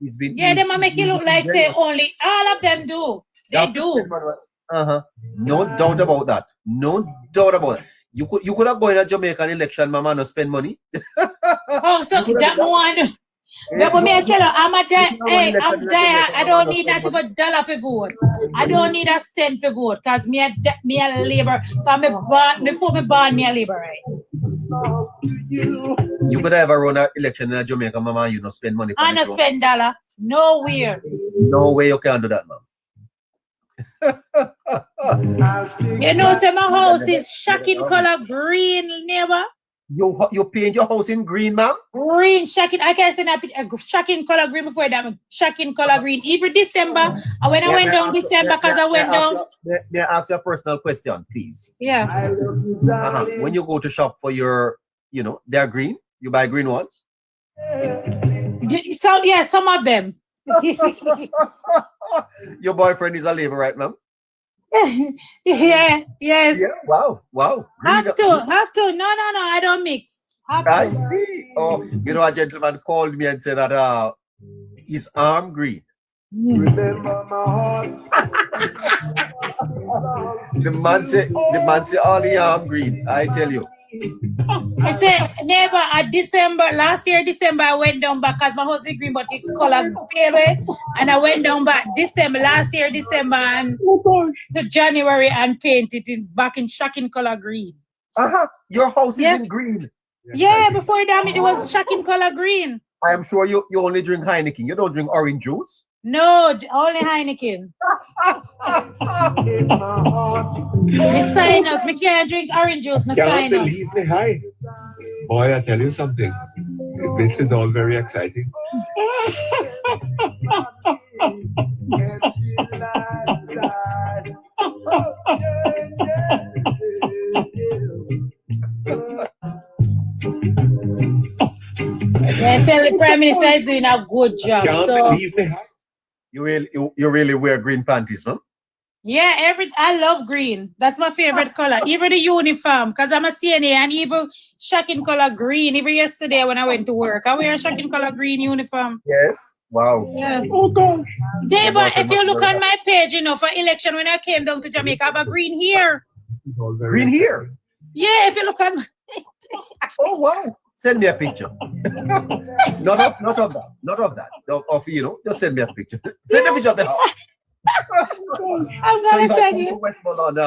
S3: they
S8: are making it look like say only. All of them do. They do.
S3: No doubt about that. No doubt about it. You could have gone in a Jamaican election, mama, and spend money.
S8: Oh, so that one. But me I tell you, I'm there. I don't need not even $1 for vote. I don't need a cent for vote because me a labor. Before me born, me a labor, right?
S3: You could have run an election in Jamaica, mama. You not spend money.
S8: I not spend $1. Nowhere.
S3: No way you can do that, ma'am.
S8: You know, say my house is shocking color green, neighbor.
S3: You paint your house in green, ma'am?
S8: Green, shocking. I can say that shocking color green before that. Shocking color green. Every December, when I went down December, because I went down.
S3: May I ask you a personal question, please?
S8: Yeah.
S3: When you go to shop for your, they're green. You buy green ones.
S8: So yeah, some of them.
S3: Your boyfriend is a Labour, right, ma'am?
S8: Yes.
S3: Yeah. Wow.
S8: Have to. No, I don't mix.
S3: I see. Oh, a gentleman called me and said that his arm green.
S2: Remember my heart.
S3: The man say all the arm green. I tell you.
S8: I said, neighbor, last year December, I went down back because my house is green, but the color faded. And I went down back last year December, and to January and painted it back in shocking color green.
S3: Your house is in green.
S8: Yeah, before that it was shocking color green.
S3: I am sure you only drink Heineken. You don't drink orange juice?
S8: No, only Heineken. Me sinus. Me can't drink orange juice. Me
S2: Can't
S8: sinus.
S2: believe me, hi. Boy, I tell you something. This is all very exciting.
S8: Yeah, tell the Prime Minister is doing a good job.
S2: Can't believe me, hi.
S3: You really wear green panties, no?
S8: Yeah, I love green. That's my favorite color. Even the uniform, because I'm a CNA, and even shocking color green. Even yesterday when I went to work, I wear a shocking color green uniform.
S3: Yes. Wow.
S8: Yeah.
S2: Oh gosh.
S8: But if you look on my page, for election when I came down to Jamaica, I have a green here.
S3: Green here?
S8: Yeah, if you look on
S3: Oh wow. Send me a picture. not of that. Just send me a picture. Send a picture of the house.
S8: I'm
S3: So
S8: gonna
S3: if I
S8: send
S3: come
S8: you.
S3: to Westmoreland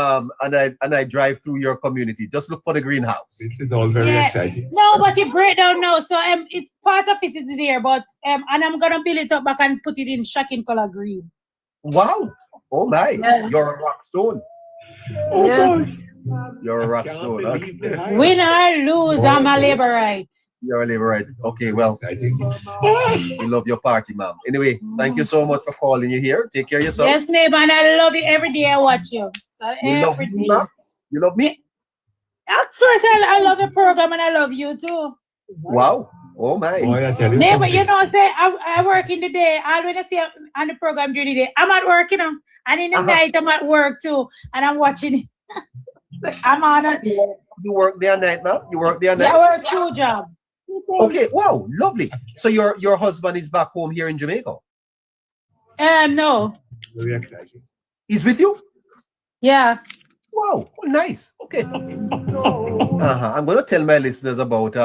S3: and I drive through your community, just look for the greenhouse.
S2: This is all very exciting.
S8: No, but it break down now. So it's part of it is there, but and I'm gonna build it up back and put it in shocking color green.
S3: Wow. Oh my.
S8: Yeah.
S3: You're a rock stone.
S2: Oh gosh.
S3: You're a rock
S2: Can't
S3: stone. Huh?
S2: believe me, hi.
S8: Win or lose, I'm a Labourite.
S3: You're a Labourite. Okay, well,
S2: Exciting.
S3: we love your party, ma'am. Anyway, thank you so much for calling you here. Take care of yourself.
S8: Yes, neighbor, and I love you every day I watch you. So
S3: You love
S8: every
S3: me,
S8: day.
S3: ma'am? You love me?
S8: Of course, I love your program and I love you too.
S3: Wow. Oh my.
S2: Boy, I tell you
S8: Neighbor,
S2: something.
S8: say I work in the day. I when I see on the program during the day, I'm at work, and in the night I'm at work too, and I'm watching it. I'm on it.
S3: You work day and night, ma'am? You work day and
S8: Yeah,
S3: night?
S8: I work 2 jobs.
S3: Okay, wow, lovely. So your husband is back home here in Jamaica?
S8: No.
S2: Very exciting.
S3: He's with you?
S8: Yeah.
S3: Wow, oh, nice. Okay. I'm going to tell my listeners about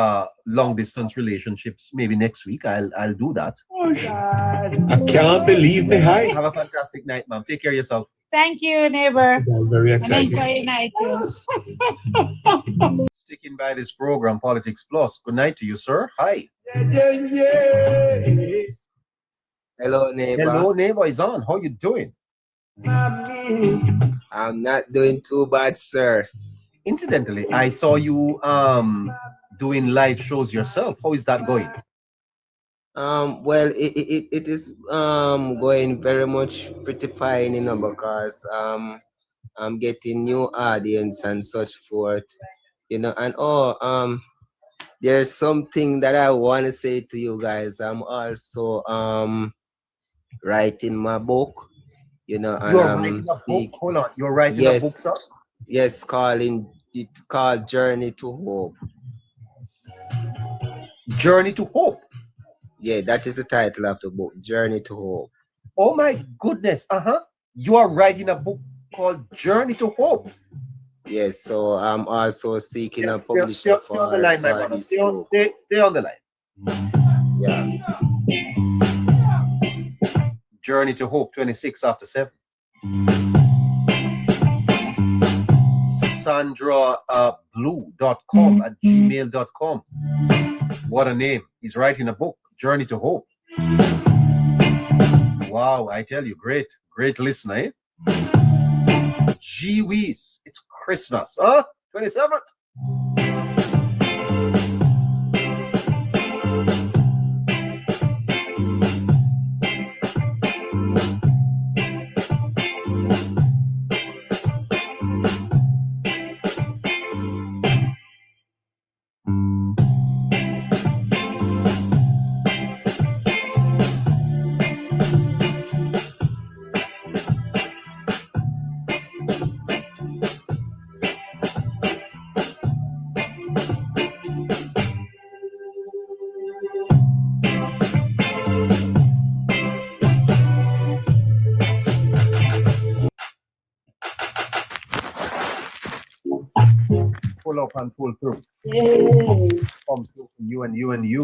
S3: long distance relationships maybe next week. I'll do that.
S2: I can't believe me, hi.
S3: Have a fantastic night, ma'am. Take care of yourself.
S8: Thank you, neighbor.
S2: This is all very
S8: And
S2: exciting.
S8: enjoy your night too.
S3: Sticking by this program, Politics Plus. Good night to you, sir. Hi.
S9: Hello, neighbor.
S3: Hello, neighbor is on. How you doing?
S9: I'm not doing too bad, sir.
S3: Incidentally, I saw you doing live shows yourself. How is that going?
S9: Well, it is going very much pretty fine, because I'm getting new audience and such forth, and there's something that I want to say to you guys. I'm also writing my book, and
S3: You're writing a book. Hold on. You're writing a book, sir?
S9: Yes, called Journey to Hope.
S3: Journey to Hope.
S9: Yeah, that is the title of the book, Journey to Hope.
S3: Oh my goodness. You are writing a book called Journey to Hope.
S9: Yes, so I'm also seeking a publisher
S3: stay on the line, my brother. Stay on the line.
S9: Yeah.
S3: Journey to Hope, 26 after 7. SandraBlue.com at gmail.com. What a name. He's writing a book, Journey to Hope. Wow, I tell you, great listener, eh? Gee whiz, it's Christmas, huh? 27th. up and pull through. Come through for you and you and you.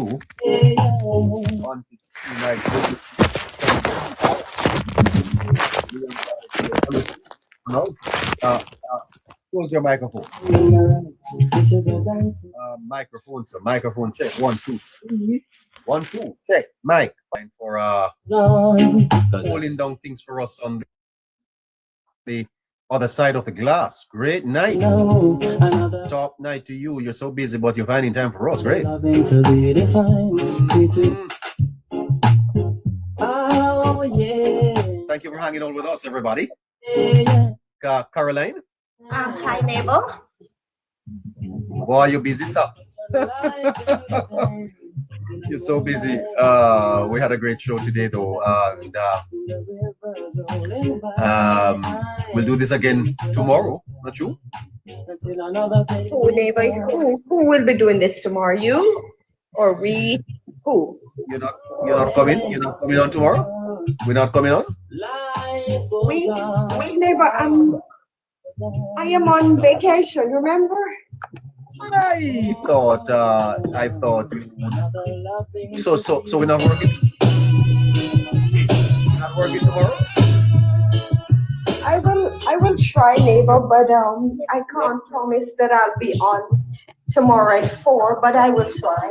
S3: On to my close your microphone. Microphone, sir. Microphone check. 1, 2. 1, 2. Check. Mic. For holding down things for us on the other side of the glass. Great night. Top night to you. You're so busy, but you're finding time for us. Great. Thank you for hanging out with us, everybody. Caroline.
S6: Hi, neighbor.
S3: Boy, you're busy, sir. You're so busy. We had a great show today, though. We'll do this again tomorrow, not you?
S6: Who, neighbor? Who will be doing this tomorrow? You or we? Who?
S3: You're not coming? You're not coming on tomorrow? We're not coming on?
S6: We neighbor, I am on vacation, remember?
S3: I thought so we're not working? Not working tomorrow?
S6: I will try, neighbor, but I can't promise that I'll be on tomorrow at 4, but I will try.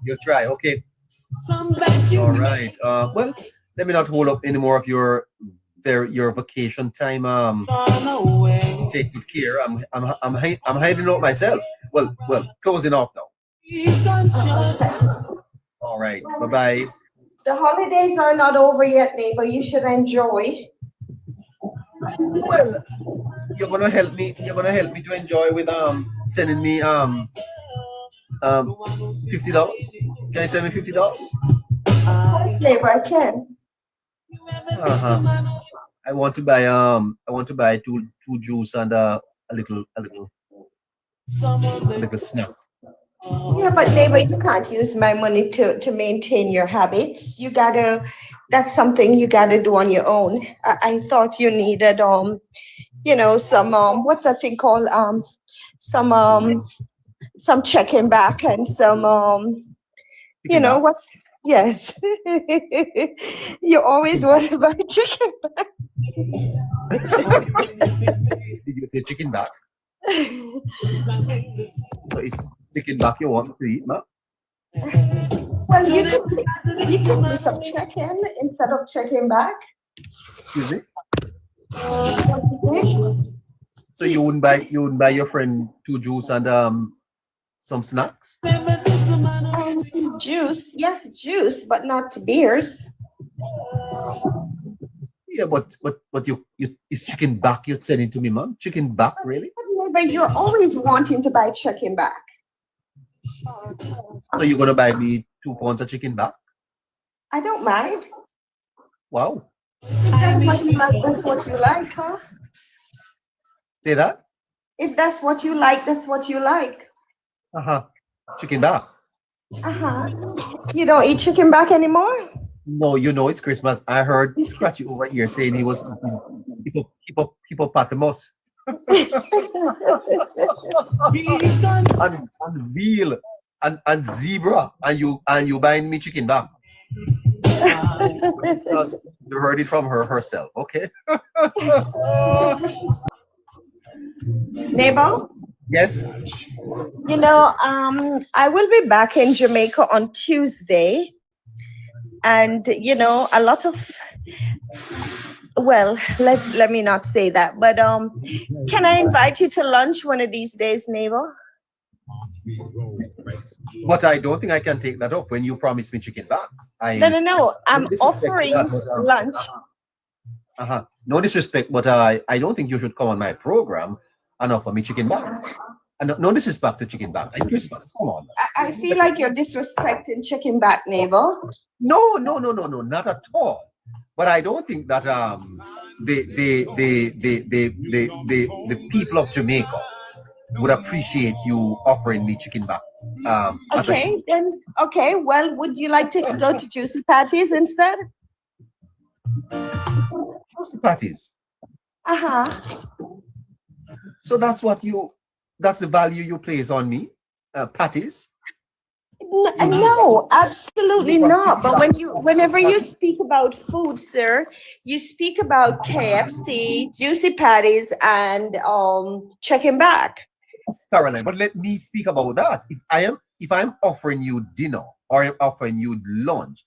S3: You'll try, okay. All right. Well, let me not hold up any more of your vacation time. Take good care. I'm hiding out myself. Well, closing off now. All right. Bye-bye.
S6: The holidays are not over yet, neighbor. You should enjoy.
S3: Well, you're gonna help me to enjoy with sending me $50. Can you send me $50?
S6: Neighbor, I can.
S3: I want to buy two juice and a little snack.
S6: Yeah, but neighbor, you can't use my money to maintain your habits. That's something you gotta do on your own. I thought you needed some what's that thing called? Some checking back and some yes. You always want to buy chicken back.
S3: Did you say chicken back? So it's chicken back you want to eat, ma?
S6: Well, you can do some check-in instead of checking back.
S3: Excuse me? So you wouldn't buy your friend 2 juice and some snacks?
S6: Juice, yes, juice, but not beers.
S3: Yeah, but you it's chicken back you're sending to me, mom? Chicken back, really?
S6: But you're always wanting to buy chicken back.
S3: So you're gonna buy me 2 pounds of chicken back?
S6: I don't mind.
S3: Wow.
S6: That's what you like, huh?
S3: Say that?
S6: If that's what you like, that's what you like.
S3: Chicken back.
S6: You don't eat chicken back anymore?
S3: No, it's Christmas. I heard Scratchy over here saying he was hippopotamus. and veal and zebra, and you buying me chicken back. You heard it from her herself, okay?
S6: Neighbor?
S3: Yes.
S6: I will be back in Jamaica on Tuesday, and a lot of let me not say that, but can I invite you to lunch one of these days, neighbor?
S3: But I don't think I can take that up when you promised me chicken back.
S6: No. I'm offering lunch.
S3: No disrespect, but I don't think you should come on my program and offer me chicken back. And no disrespect to chicken back. It's Christmas. Come on.
S6: I feel like you're disrespecting chicken back, neighbor.
S3: No, not at all. But I don't think that the people of Jamaica would appreciate you offering me chicken back.
S6: Okay. Well, would you like to go to Juicy Patties instead?
S3: Juicy Patties.
S6: Uh-huh.
S3: So that's what you That's the value you place on me, patties.
S6: No, absolutely not. But whenever you speak about food, sir, you speak about KFC, juicy patties, and chicken back.
S3: Caroline, but let me speak about that. If I'm offering you dinner or I'm offering you lunch,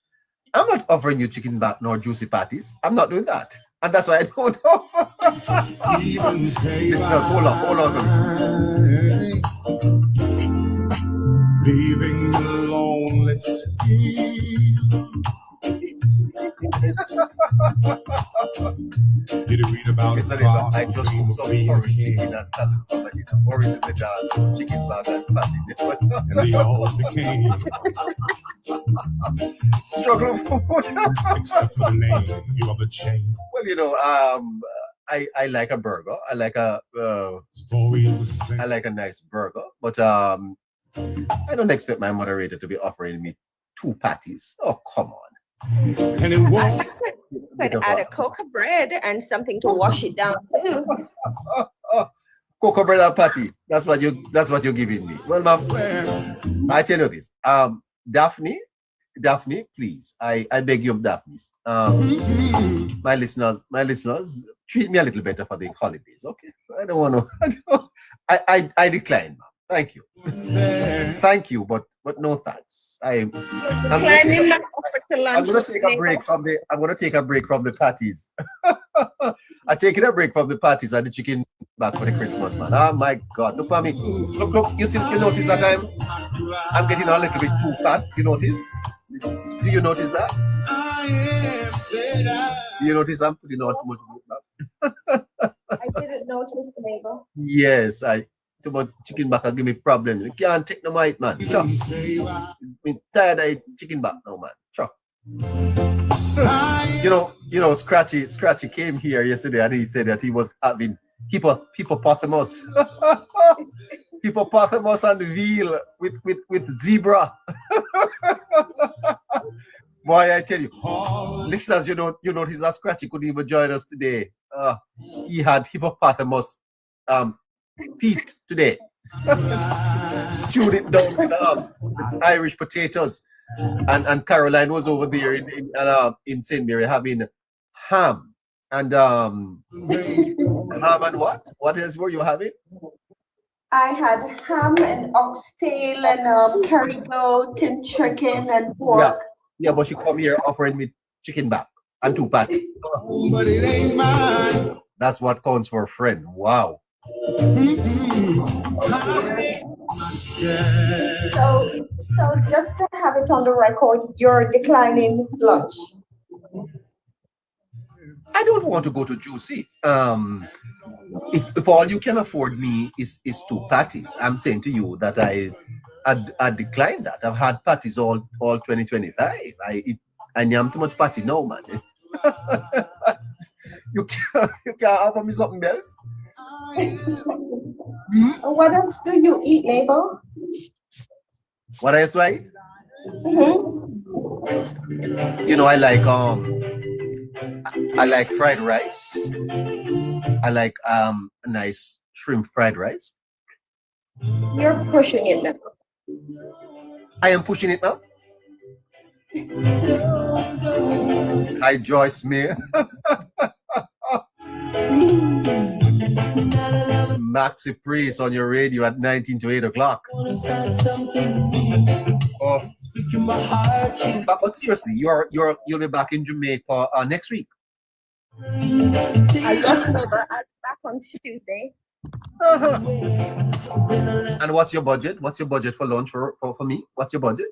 S3: I'm not offering you chicken back nor juicy patties. I'm not doing that. And that's why I don't offer. Listeners, hold on.
S10: Leaving the lonely sea. Did you read about
S3: Yes, I just cooked some porridge chicken and cousin somebody. Porridge in the dance, chicken bag and patty.
S10: and they all became,
S3: Struggle food.
S10: except for the name, you are the chain.
S3: Well, I like a burger. I like a
S10: Story is the same.
S3: I like a nice burger, but I don't expect my moderator to be offering me 2 patties. Oh, come on.
S10: And it won't.
S6: Could add a cocoa bread and something to wash it down too.
S3: Cocoa bread and patty. That's what you're giving me. Well, ma'am, I tell you this. Daphne, please. I beg you, Daphne. My listeners, treat me a little better for the holidays, okay? I don't want to. I decline, ma'am. Thank you. Thank you, but no thanks. I'm gonna take a break from the patties. I'm taking a break from the patties and the chicken back for the Christmas, man. Oh my God. Look at me. Look, you notice that I'm getting a little bit too fat. You notice? Do you notice that? Do you notice I'm putting on too much weight now?
S6: I didn't notice, Neighbour.
S3: Yes, too much chicken back will give me problems. You can't take no mic, man. Sure. I'm tired of chicken back now, man. Sure. You know, Scratchy came here yesterday and he said that he was having hippopotamus. Hippopotamus and veal with zebra. Boy, I tell you, listeners, you notice that Scratchy couldn't even join us today. He had hippopotamus feet today. Stewed it down with Irish potatoes, and Caroline was over there in St. Mary having ham and ham and what? What else were you having?
S6: I had ham and oxtail and curry goat and chicken and pork.
S3: Yeah, but she come here offering me chicken back and 2 patties.
S10: But it ain't mine.
S3: That's what counts for a friend. Wow.
S6: So just to have it on the record, you're declining lunch.
S3: I don't want to go to Juicy. If all you can afford me is 2 patties, I'm saying to you that I declined that. I've had patties all 2025. I am too much patty now, man. You can't offer me something else.
S6: What else do you eat, Neighbour?
S3: What else, right? I like fried rice. I like a nice shrimp fried rice.
S6: You're pushing it now.
S3: I am pushing it now. Hi, Joyce May. Maxi Priest on your radio at 19 to 8 o'clock. But seriously, you'll be back in Jamaica next week.
S6: Yes, Neighbour. I'll be back on Tuesday.
S3: And what's your budget? What's your budget for lunch for me? What's your budget?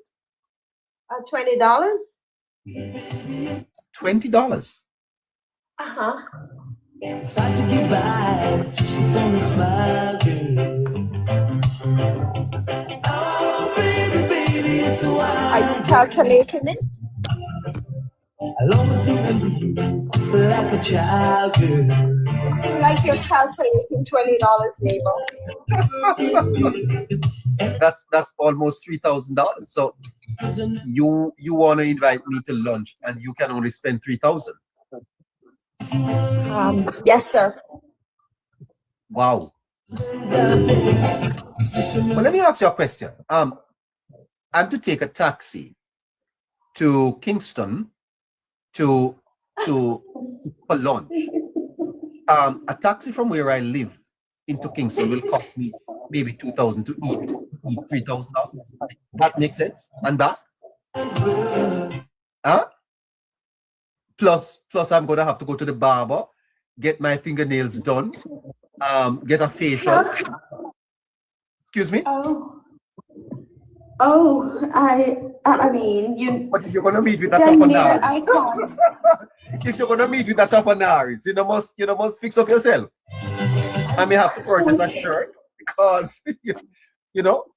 S6: $20.
S3: $20.
S6: Are you calculating it? Like you're calculating $20, Neighbour.
S3: That's almost $3,000. So you want to invite me to lunch and you can only spend $3,000.
S6: Yes, sir.
S3: Wow. Well, let me ask you a question. I'm to take a taxi to Kingston for lunch. A taxi from where I live into Kingston will cost me maybe $2,000 to eat $3,000. That makes sense? And back? Huh? Plus I'm gonna have to go to the barber, get my fingernails done, get a facial. Excuse me?
S6: I mean, you.
S3: But if you're gonna meet with that
S6: Then maybe I
S3: Tapaнаris,
S6: can't.
S3: if you're gonna meet with that Tapaнаris, you must fix up yourself. I may have to purchase a shirt because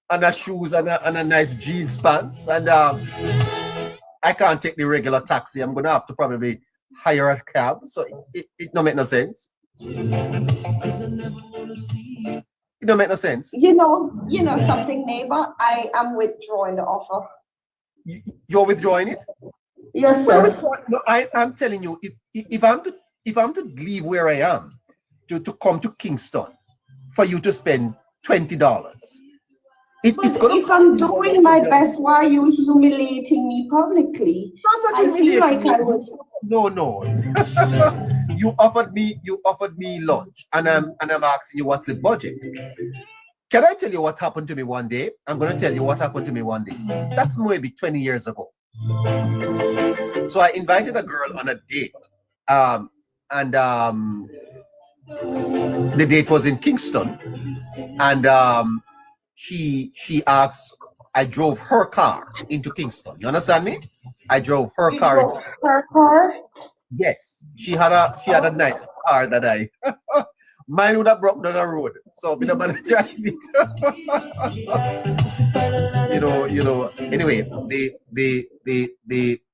S3: and a shoes and a nice jeans pants, and I can't take the regular taxi. I'm gonna have to probably hire a cab. So it don't make no sense. It don't make no sense.
S6: You know something, neighbor. I am withdrawing the offer.
S3: You're withdrawing it?
S6: Yes, sir.
S3: No, I'm telling you, if I'm to leave where I am to come to Kingston for you to spend $20, it's gonna.
S6: If I'm doing my best, why are you humiliating me publicly? I feel like I was.
S3: No. You offered me lunch, and I'm asking you what's the budget. Can I tell you what happened to me one day? I'm going to tell you what happened to me one day. That's maybe 20 years ago. So I invited a girl on a date, and the date was in Kingston, and she asked. I drove her car into Kingston. You understand me? I drove her car.
S6: Her car? Yes.
S3: She had a nice car that I mine would have broke down the road. So we don't drive it. Anyway,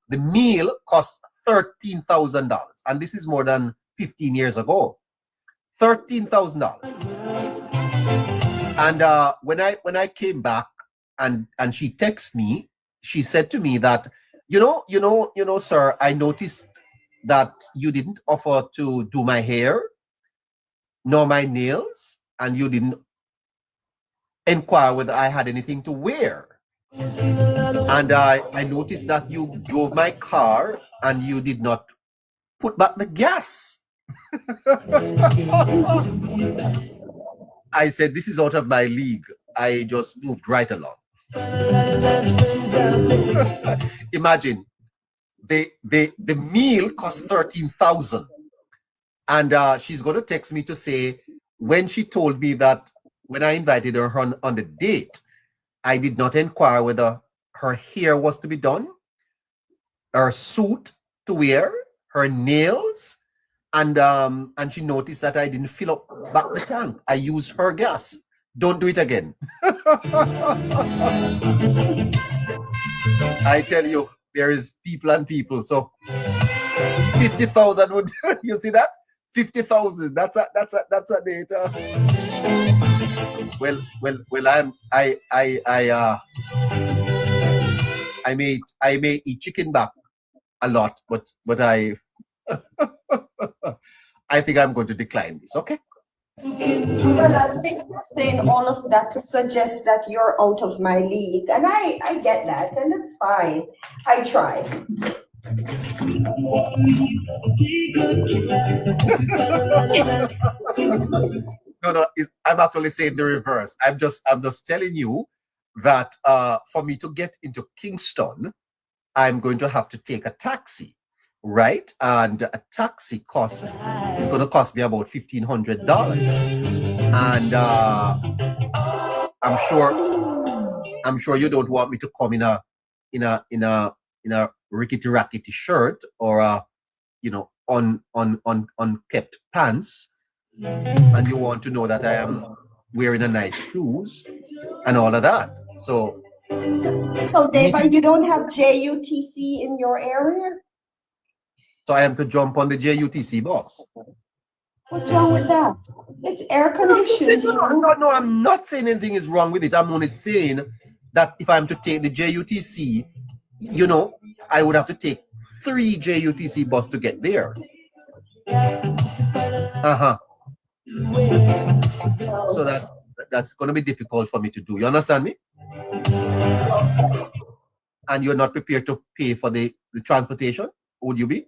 S3: the meal cost $13,000, and this is more than 15 years ago. $13,000. And when I came back and she texted me, she said to me that, sir, I noticed that you didn't offer to do my hair nor my nails, and you didn't inquire whether I had anything to wear. And I noticed that you drove my car and you did not put back the gas. I said, this is out of my league. I just moved right along. Imagine, the meal cost $13,000, and she's going to text me to say, when she told me that when I invited her on the date, I did not inquire whether her hair was to be done, her suit to wear, her nails, and she noticed that I didn't fill up back the tank. I used her gas. Don't do it again. I tell you, there is people and people. So 50,000 would you see that? 50,000. That's a data. Well. I may eat chicken back a lot, but I I think I'm going to decline this. Okay.
S6: Well, I think you're saying all of that to suggest that you're out of my league, and I get that, and it's fine. I tried.
S3: No, I'm actually saying the reverse. I'm just telling you that for me to get into Kingston, I'm going to have to take a taxi, right? And a taxi cost is going to cost me about $1,500, and I'm sure you don't want me to come in a rickety rackety shirt or unkept pants, and you want to know that I am wearing a nice shoes and all of that. So
S6: Neighbor, you don't have JUTC in your area?
S3: So I am to jump on the JUTC bus.
S6: What's wrong with that? It's air conditioned.
S3: No, I'm not saying anything is wrong with it. I'm only saying that if I'm to take the JUTC, I would have to take 3 JUTC bus to get there. So that's going to be difficult for me to do. You understand me? And you're not prepared to pay for the transportation? Would you be?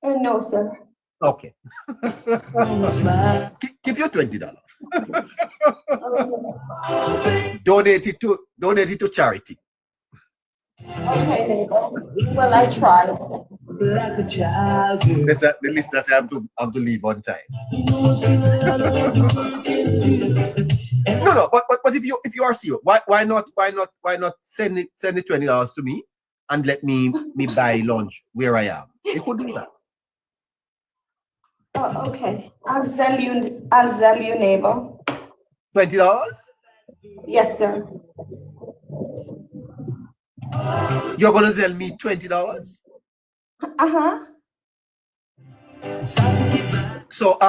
S6: No, sir.
S3: Okay. Keep your $20. Donate it to charity.
S6: Okay, neighbor. Well, I try.
S3: The listener said I'm to leave on time. No, but if you are serious, why not send it $20 to me and let me buy lunch where I am? You could do that.
S6: Oh, okay. I'll sell you, neighbor.
S3: $20?
S6: Yes, sir.
S3: You're gonna sell me $20?
S6: Uh-huh.
S3: So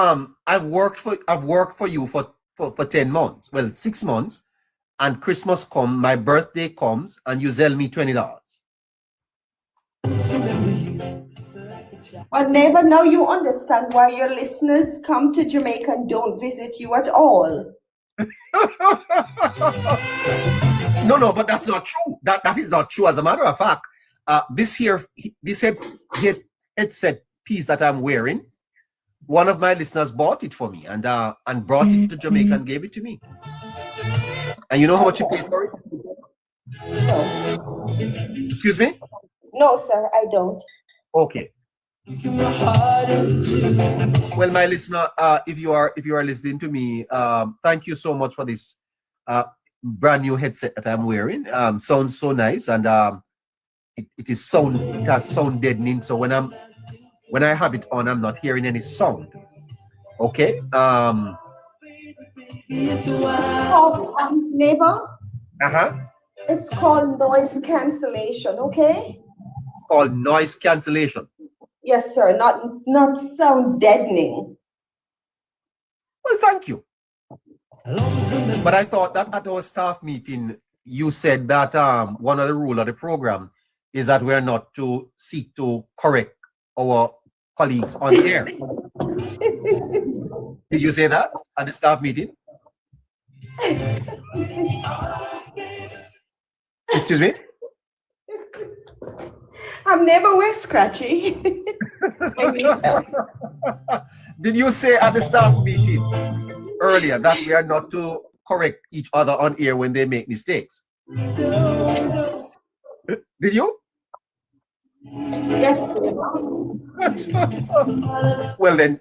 S3: I've worked for you for 10 months. Well, 6 months, and Christmas comes, my birthday comes, and you sell me $20.
S6: Well, neighbor, now you understand why your listeners come to Jamaica and don't visit you at all.
S3: No, but that's not true. That is not true. As a matter of fact, this headset piece that I'm wearing, one of my listeners bought it for me and brought it to Jamaica and gave it to me. And you know how much you paid for it?
S6: No.
S3: Excuse me?
S6: No, sir, I don't.
S3: Okay. Well, my listener, if you are listening to me, thank you so much for this brand new headset that I'm wearing. Sounds so nice, and it has sound deadening. So when I have it on, I'm not hearing any sound. Okay.
S6: It's called neighbor. It's called noise cancellation. Okay.
S3: It's called noise cancellation.
S6: Yes, sir. Not sound deadening.
S3: Well, thank you. But I thought that at our staff meeting, you said that one of the rules of the program is that we're not to seek to correct our colleagues on air. Did you say that at the staff meeting? Excuse me?
S6: I'm never wear scratchy.
S3: Did you say at the staff meeting earlier that we are not to correct each other on air when they make mistakes? Did you?
S6: Yes.
S3: Well, then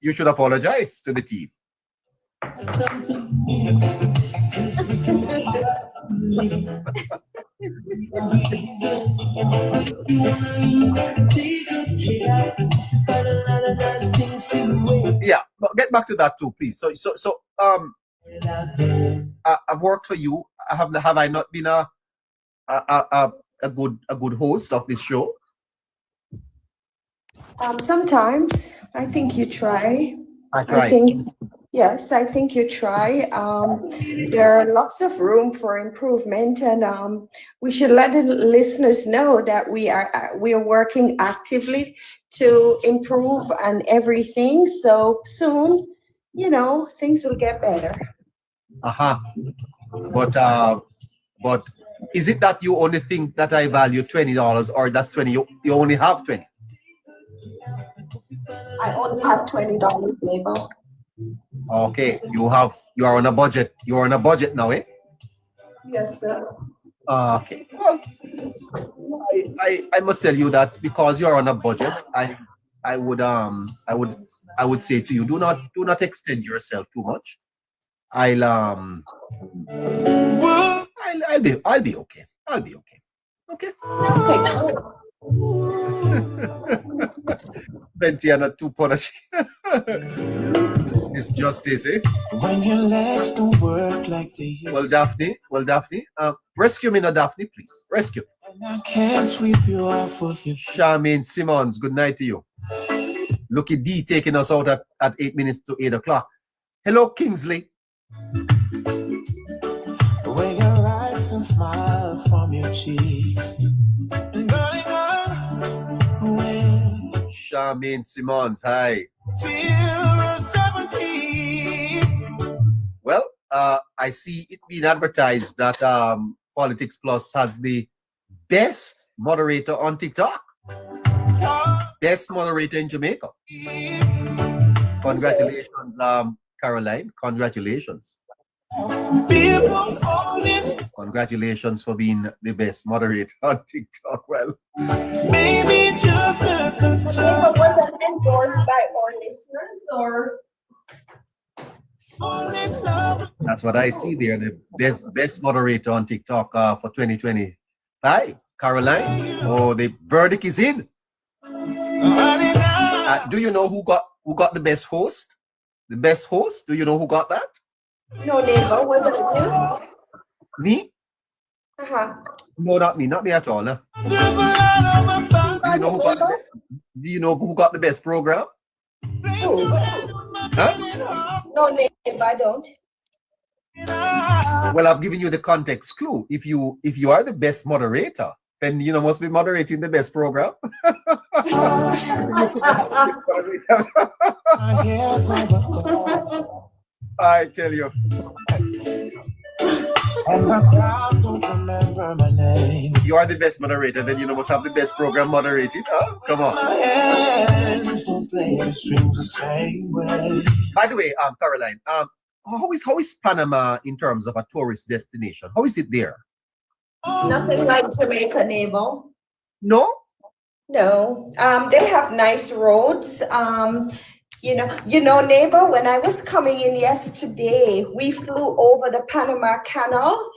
S3: you should apologize to the team. Yeah, but get back to that too, please. So I've worked for you. Have I not been a good host of this show?
S6: Sometimes I think you try.
S3: I try.
S6: Yes, I think you try. There are lots of room for improvement, and we should let the listeners know that we are working actively to improve and everything. So soon, things will get better.
S3: But is it that you only think that I value $20, or that's 20? You only have 20?
S6: I only have $20, neighbor.
S3: Okay, you are on a budget. You're on a budget now, eh?
S6: Yes, sir.
S3: Okay. Well, I must tell you that because you're on a budget, I would say to you, do not extend yourself too much. I'll be okay. I'll be okay. Okay. Plenty and a 2 polish. It's justice, eh?
S11: When your legs don't work like they used.
S3: Well, Daphne, rescue me now, Daphne, please. Rescue.
S11: And I can't sweep you off of your feet.
S3: Charmaine Simmons, good night to you. Lucky D taking us out at 8 minutes to 8 o'clock. Hello, Kingsley.
S11: When your eyes and smile from your cheeks. And darling,
S3: Charmaine Simmons, hi.
S11: Till 17.
S3: I see it being advertised that Politics Plus has the best moderator on TikTok. Best moderator in Jamaica. Congratulations, Caroline. Congratulations. Congratulations for being the best moderator on TikTok. Well,
S12: maybe just was that endorsed by our listeners or?
S3: That's what I see there. The best moderator on TikTok for 2025, Caroline. Oh, the verdict is in. Do you know who got the best host? The best host? Do you know who got that?
S12: No, Neighbour. Was it you?
S3: Me? No, not me. Not me at all. No. Do you know who got the best program?
S12: Who?
S3: Huh?
S12: No, Neighbour, I don't.
S3: Well, I've given you the context clue. If you are the best moderator, then you must be moderating the best program. I tell you. If you are the best moderator, then you must have the best program moderated. Huh? Come on. By the way, Caroline, how is Panama in terms of a tourist destination? How is it there?
S12: Nothing like Jamaica, Neighbour.
S3: No?
S12: No. They have nice roads. You know, Neighbour, when I was coming in yesterday, we flew over the Panama Canal.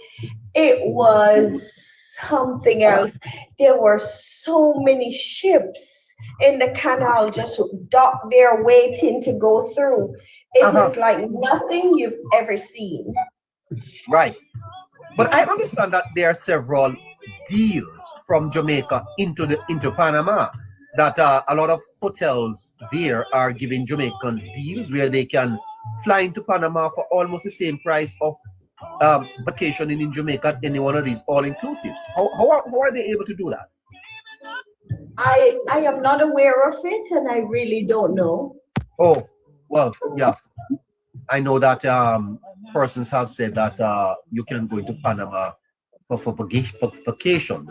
S12: It was something else. There were so many ships in the canal just docked there waiting to go through. It was like nothing you've ever seen.
S3: Right. But I understand that there are several deals from Jamaica into Panama. That a lot of hotels there are giving Jamaicans deals where they can fly into Panama for almost the same price of vacationing in Jamaica at any one of these all-inclusives. How are they able to do that?
S12: I am not aware of it, and I really don't know.
S3: Oh, well, yeah. I know that persons have said that you can go into Panama for vacation.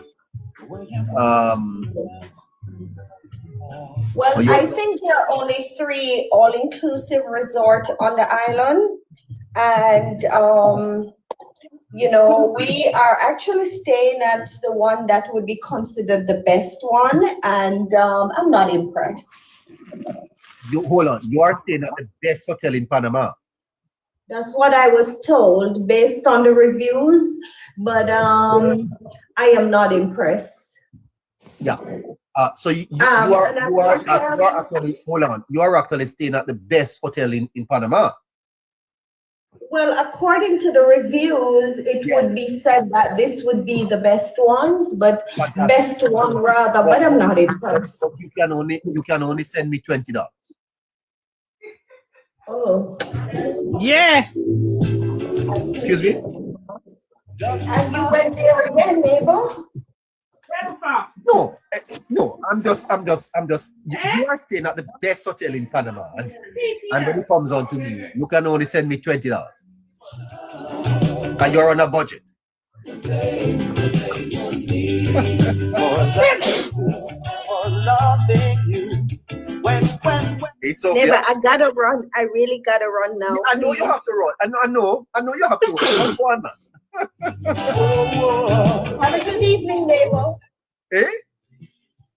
S12: Well, I think there are only 3 all-inclusive resorts on the island, and we are actually staying at the one that would be considered the best one, and I'm not impressed.
S3: Hold on, you are staying at the best hotel in Panama?
S12: That's what I was told based on the reviews, but I am not impressed.
S3: Yeah. So you are actually, hold on, you are actually staying at the best hotel in Panama?
S12: Well, according to the reviews, it would be said that this would be the best ones, but best one rather, but I'm not impressed.
S3: But you can only send me $20.
S12: Oh.
S7: Yeah.
S3: Excuse me?
S12: And you went there again, Neighbour?
S3: No, I'm just, you are staying at the best hotel in Panama, and when it comes on to me, you can only send me $20. And you're on a budget. It's okay.
S12: Neighbour, I gotta run. I really gotta run now.
S3: I know you have to run. I know you have to run. Go on, man.
S12: Have a good evening, Neighbour.
S3: Eh?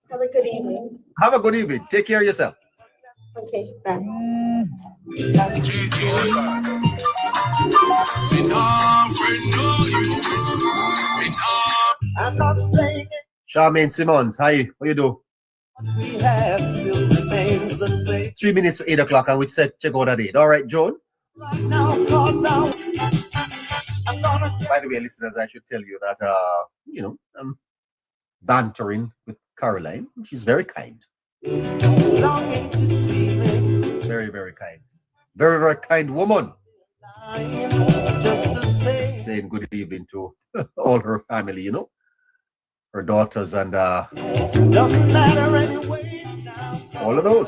S12: Have a good evening.
S3: Have a good evening. Take care of yourself.
S12: Okay, bye.
S3: Charmaine Simmons, hi. How you do? 3 minutes to 8 o'clock, and we said check out that date. All right, Joan? By the way, listeners, I should tell you that I'm bantering with Caroline. She's very kind. Very, very kind. Very, very kind woman. Saying good evening to all her family, her daughters and all of those.